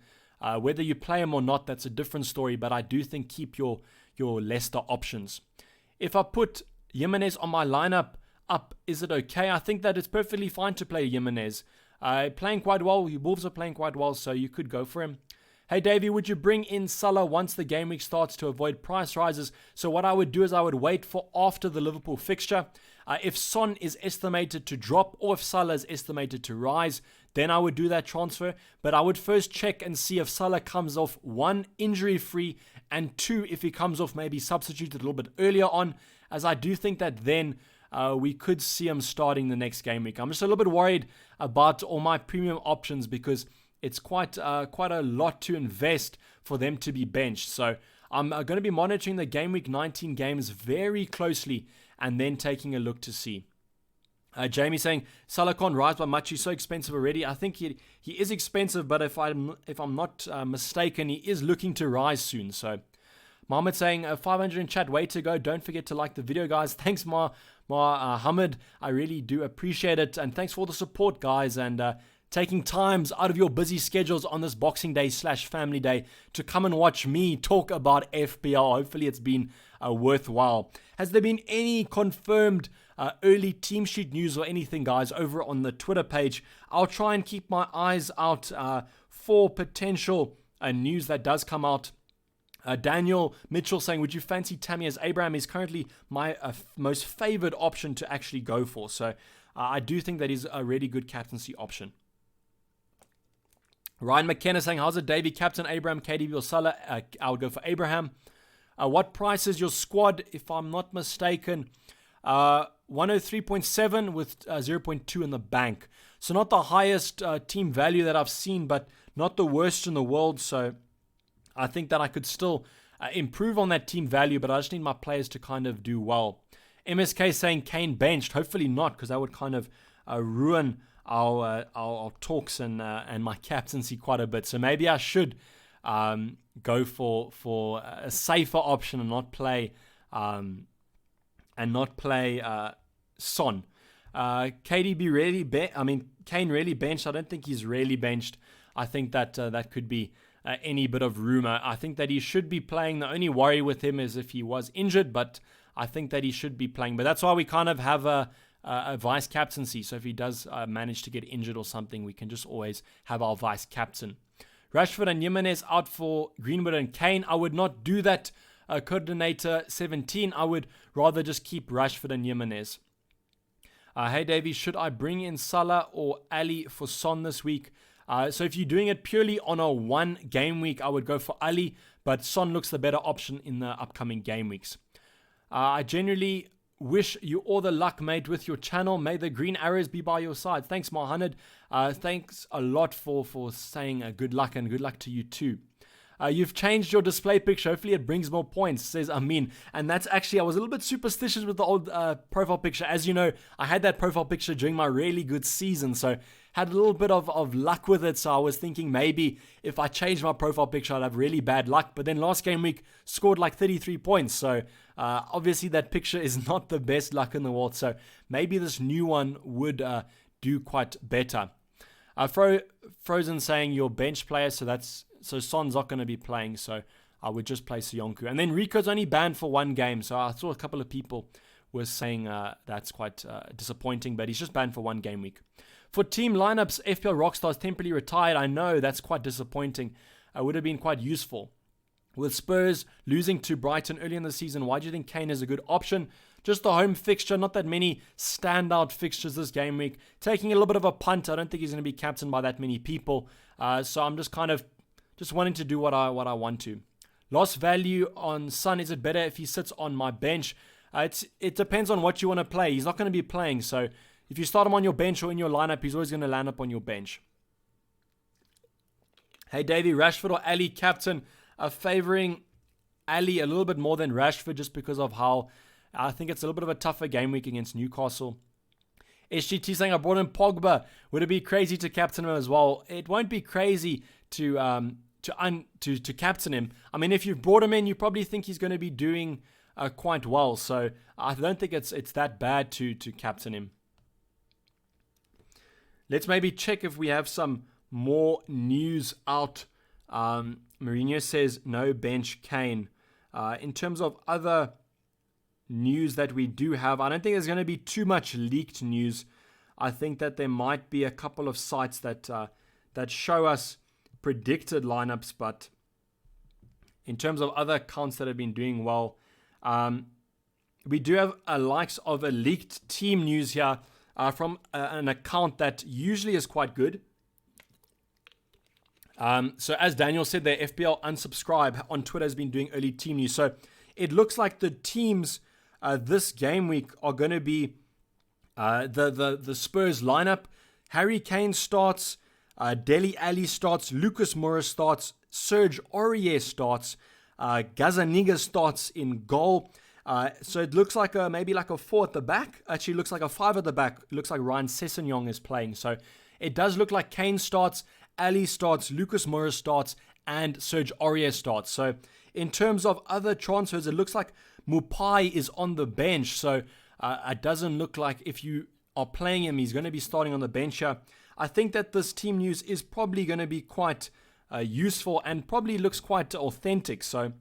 Whether you play him or not, that's a different story, but I do think keep your Leicester options. If I put Jimenez on my lineup up, is it okay? I think that it's perfectly fine to play Jimenez. Playing quite well, Wolves are playing quite well, so you could go for him. Hey Davey, would you bring in Salah once the game week starts to avoid price rises? So what I would do is I would wait for after the Liverpool fixture. If Son is estimated to drop or if Salah is estimated to rise, then I would do that transfer. But I would first check and see if Salah comes off, 1, injury free, and 2, if he comes off maybe substituted a little bit earlier on, as I do think that then we could see him starting the next game week. I'm just a little bit worried about all my premium options because it's quite a lot to invest for them to be benched. So I'm going to be monitoring the Game Week 19 games very closely and then taking a look to see. Jamie saying, Salah can't rise by much. He's so expensive already. I think he is expensive, but if I'm not mistaken, he is looking to rise soon. So Mohammed saying, 500 in chat, way to go. Don't forget to like the video, guys. Thanks, Hamid. I really do appreciate it. And thanks for all the support, guys. And taking times out of your busy schedules on this Boxing Day / Family Day to come and watch me talk about FPL. Hopefully it's been worthwhile. Has there been any confirmed early team sheet news or anything, guys, over on the Twitter page? I'll try and keep my eyes out for potential news that does come out. Daniel Mitchell saying, would you fancy Tammy as Abraham? Is currently my most favored option to actually go for. So I do think that is a really good captaincy option. Ryan McKenna saying, how's it, Davey? Captain Abraham, KDB or Salah? I would go for Abraham. What price is your squad, if I'm not mistaken? 103.7 with 0.2 in the bank. So not the highest team value that I've seen, but not the worst in the world. So I think that I could still improve on that team value, but I just need my players to kind of do well. MSK saying Kane benched. Hopefully not, because that would kind of ruin our talks and my captaincy quite a bit. So maybe I should go for a safer option and not play Son. KDB really Kane really benched. I don't think he's really benched. I think that that could be any bit of rumor. I think that he should be playing. The only worry with him is if he was injured, but I think that he should be playing. But that's why we kind of have a vice captaincy. So if he does manage to get injured or something, we can just always have our vice captain. Rashford and Jimenez out for Greenwood and Kane. I would not do that, Coordinator 17. I would rather just keep Rashford and Jimenez. Hey Davey, should I bring in Salah or Ali for Son this week? So if you're doing it purely on a one game week, I would go for Ali, but Son looks the better option in the upcoming game weeks. I generally wish you all the luck, mate, with your channel. May the green arrows be by your side. Thanks, Mohammed. Thanks a lot for saying good luck, and good luck to you too. You've changed your display picture. Hopefully it brings more points, says Amin. And that's actually, I was a little bit superstitious with the old profile picture. As you know, I had that profile picture during my really good season, so had a little bit of luck with it. So I was thinking maybe if I changed my profile picture, I'd have really bad luck. But then last game week, scored like 33 points. So obviously that picture is not the best luck in the world. So maybe this new one would do quite better. Frozen saying your bench player, so Son's not going to be playing, so I would just play Sionku. And then Rico's only banned for one game, so I saw a couple of people were saying that's quite disappointing, but he's just banned for one game week. For team lineups, FPL Rockstar's temporarily retired. I know that's quite disappointing. Would have been quite useful. With Spurs losing to Brighton early in the season, why do you think Kane is a good option? Just the home fixture, not that many standout fixtures this game week. Taking a little bit of a punt. I don't think he's going to be captained by that many people. So I'm just kind of wanting to do what I want to. Lost value on Son. Is it better if he sits on my bench? It depends on what you want to play. He's not going to be playing. So if you start him on your bench or in your lineup, he's always going to land up on your bench. Hey, Davey, Rashford or Ali captain? Favoring Ali a little bit more than Rashford just because of how I think it's a little bit of a tougher game week against Newcastle. SGT saying I brought in Pogba. Would it be crazy to captain him as well? It won't be crazy to captain him. I mean, if you've brought him in, you probably think he's going to be doing quite well. So I don't think it's that bad to captain him. Let's maybe check if we have some more news out. Mourinho says no bench Kane. In terms of other news that we do have, I don't think there's going to be too much leaked news. I think that there might be a couple of sites that show us predicted lineups, but in terms of other accounts that have been doing well, we do have a likes of a leaked team news here from an account that usually is quite good. So as Daniel said there, FPL Unsubscribe on Twitter has been doing early team news. So it looks like the teams this game week are going to be the Spurs lineup. Harry Kane starts, Dele Alli starts, Lucas Moura starts, Serge Aurier starts, Gazaniga starts in goal. So it looks like maybe like a 4 at the back. Actually, looks like a 5 at the back. It looks like Ryan Sessegnon is playing. So it does look like Kane starts, Ali starts, Lucas Moura starts, and Serge Aurier starts. So in terms of other transfers, it looks like Mupai is on the bench. So it doesn't look like if you are playing him, he's going to be starting on the bench here. I think that this team news is probably going to be quite useful and probably looks quite authentic. So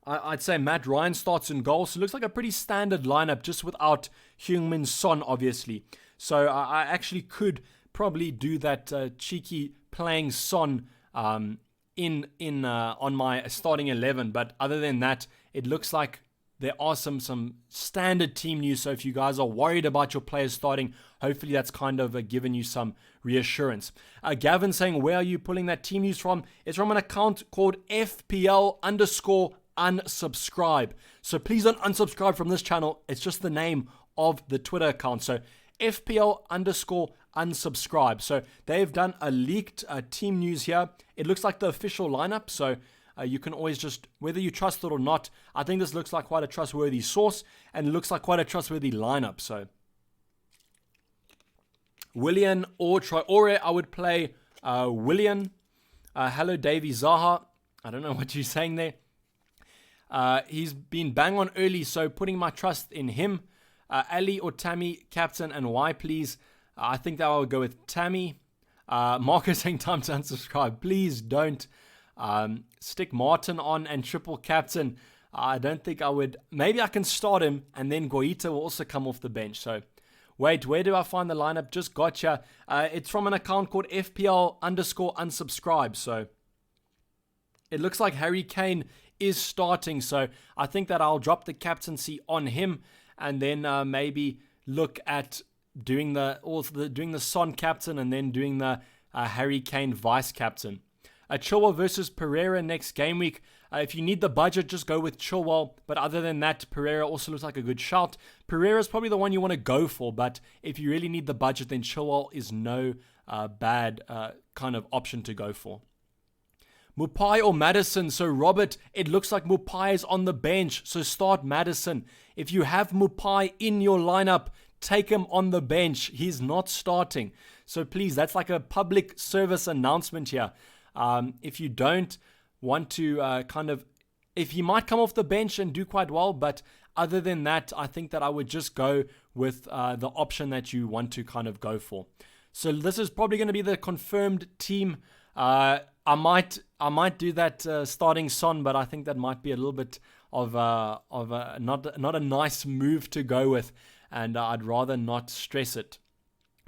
I'd say Matt Ryan starts in goal. So it looks like a pretty standard lineup just without Heung-min Son, obviously. So I actually could probably do that cheeky playing Son on my starting 11. But other than that, it looks like there are some standard team news. So if you guys are worried about your players starting, hopefully that's kind of given you some reassurance. Gavin saying, where are you pulling that team news from? It's from an account called FPL_unsubscribe. So please don't unsubscribe from this channel. It's just the name of the Twitter account. So FPL_unsubscribe. So they've done a leaked team news here. It looks like the official lineup. So you can always just, whether you trust it or not, I think this looks like quite a trustworthy source and it looks like quite a trustworthy lineup. So Willian or Traore, I would play Willian. Hello, Davy Zaha. I don't know what you're saying there. He's been bang on early, so putting my trust in him. Ali or Tammy, captain, and why, please? I think that I'll go with Tammy. Marco saying time to unsubscribe. Please don't. Stick Martin on and triple captain. I don't think I would. Maybe I can start him, and then Goita will also come off the bench. So, wait, where do I find the lineup? Just gotcha. It's from an account called FPL_unsubscribe. So, it looks like Harry Kane is starting. So, I think that I'll drop the captaincy on him, and then maybe look at doing the Son captain, and then doing the Harry Kane vice captain. Chilwell versus Pereira next game week. If you need the budget, just go with Chilwell. But other than that, Pereira also looks like a good shout. Pereira is probably the one you want to go for. But if you really need the budget, then Chilwell is no bad kind of option to go for. Mupai or Maddison? So Robert, it looks like Mupai is on the bench. So start Maddison. If you have Mupai in your lineup, take him on the bench. He's not starting. So please, that's like a public service announcement here. If you don't want to if he might come off the bench and do quite well, but other than that, I think that I would just go with the option that you want to kind of go for. So this is probably going to be the confirmed team. I might do that starting Son, but I think that might be a little bit of not a nice move to go with, and I'd rather not stress it.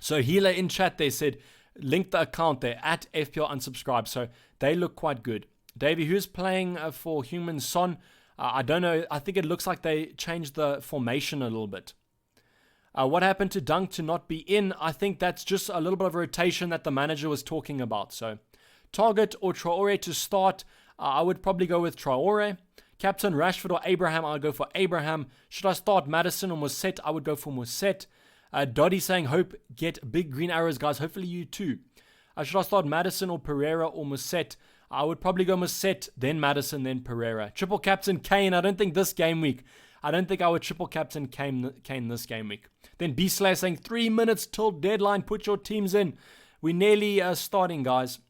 So Healer in chat, they said, link the account there at FPL unsubscribe. So they look quite good. Davey, who's playing for Human Son? I don't know. I think it looks like they changed the formation a little bit. What happened to Dunk to not be in? I think that's just a little bit of a rotation that the manager was talking about. So Target or Traore to start. I would probably go with Traore. Captain Rashford or Abraham, I'll go for Abraham. Should I start Maddison or Musset? I would go for Musset. Doddy saying, hope get big green arrows, guys. Hopefully you too. Should I start Maddison or Pereira or Musset? I would probably go Musset, then Maddison, then Pereira. Triple captain Kane. I don't think this game week. I don't think I would triple captain Kane this game week. Then B-Slayer saying 3 minutes till deadline. Put your teams in. We're nearly starting, guys.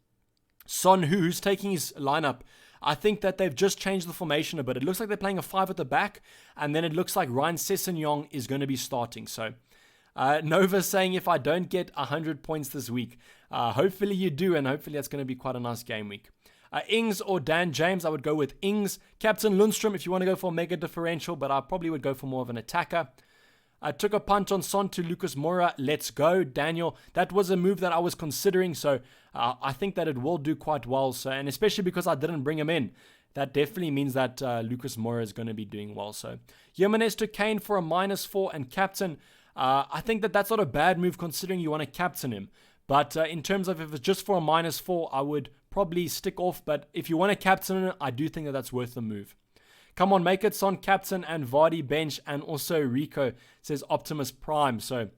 Son, who's taking his lineup? I think that they've just changed the formation a bit. It looks like they're playing a 5 at the back, and then it looks like Ryan Sessegnon is going to be starting. So Nova saying if I don't get 100 points this week, hopefully you do, and hopefully that's going to be quite a nice game week. Ings or Dan James, I would go with Ings. Captain Lundstrom, if you want to go for a mega differential, but I probably would go for more of an attacker. I took a punt on Son to Lucas Moura. Let's go, Daniel. That was a move that I was considering, so I think that it will do quite well. So, and especially because I didn't bring him in, that definitely means that Lucas Moura is going to be doing well. So, Jimenez to Kane for a -4 and captain. I think that that's not a bad move considering you want to captain him. But in terms of if it's just for a -4, I would probably stick off. But if you want to captain it, I do think that that's worth the move. Come on, make it Son captain and Vardy bench, and also Rico, says Optimus Prime. So,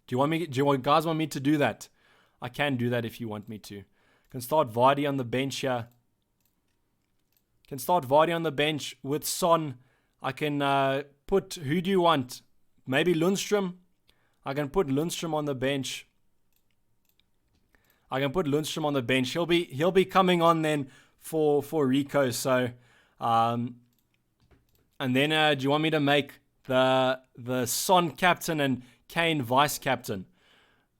do you guys want me to do that? I can do that if you want me to. Can start Vardy on the bench here. Can start Vardy on the bench with Son. I can put, who do you want? Maybe Lundstrom. I can put Lundstrom on the bench. He'll be coming on then for Rico. So, and then do you want me to make the Son captain and Kane vice captain?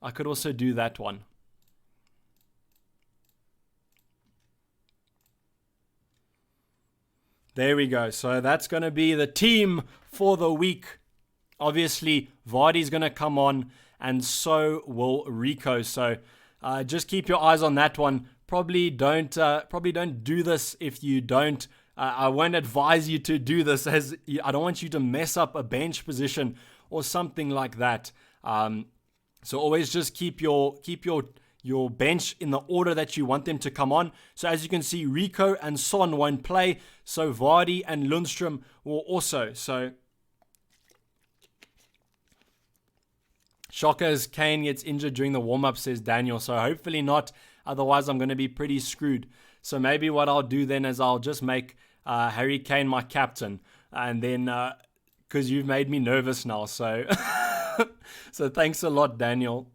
I could also do that one. There we go. So that's going to be the team for the week. Obviously, Vardy's going to come on, and so will Rico. So just keep your eyes on that one. Probably don't do this if you don't. I won't advise you to do this, as I don't want you to mess up a bench position or something like that. So always just keep your bench in the order that you want them to come on. So as you can see, Rico and Son won't play. So Vardy and Lundstrom will also. So shocker as Kane gets injured during the warm-up, says Daniel. So hopefully not. Otherwise, I'm going to be pretty screwed. So maybe what I'll do then is I'll just make Harry Kane my captain. And then, because you've made me nervous now. So, so thanks a lot, Daniel.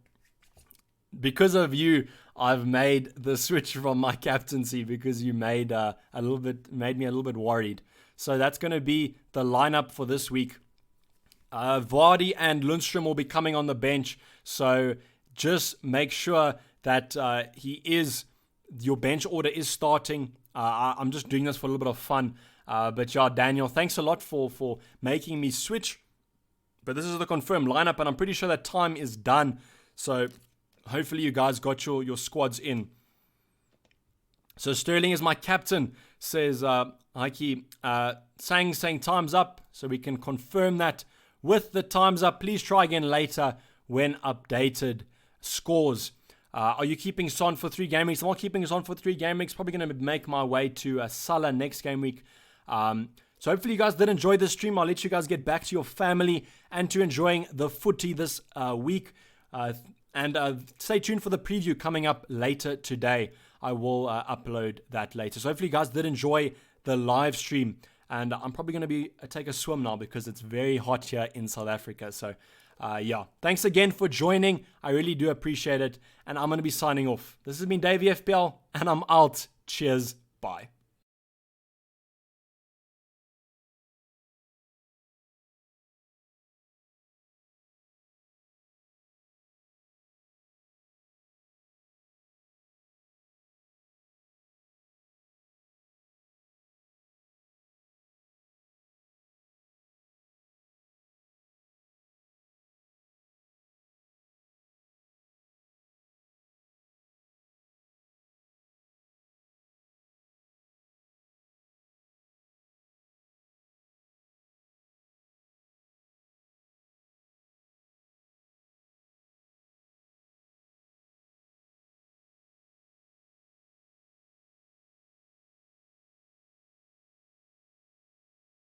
Because of you, I've made the switch from my captaincy because you made me a little bit worried. So that's going to be the lineup for this week. Vardy and Lundstrom will be coming on the bench, so just make sure that your bench order is starting. I'm just doing this for a little bit of fun. But yeah, Daniel, thanks a lot for making me switch. But this is the confirmed lineup, and I'm pretty sure that time is done. So hopefully you guys got your squads in. So Sterling is my captain, says Heike. Saying time's up, so we can confirm that with the time's up. Please try again later when updated scores. Are you keeping Son for 3 game weeks? I'm not keeping Son for 3 game weeks. Probably going to make my way to Salah next game week. So hopefully you guys did enjoy this stream. I'll let you guys get back to your family and to enjoying the footy this week. And stay tuned for the preview coming up later today. I will upload that later. So hopefully you guys did enjoy the live stream. And I'm probably going to take a swim now because it's very hot here in South Africa. So yeah, thanks again for joining. I really do appreciate it. And I'm going to be signing off. This has been Davey FPL, and I'm out. Cheers. Bye.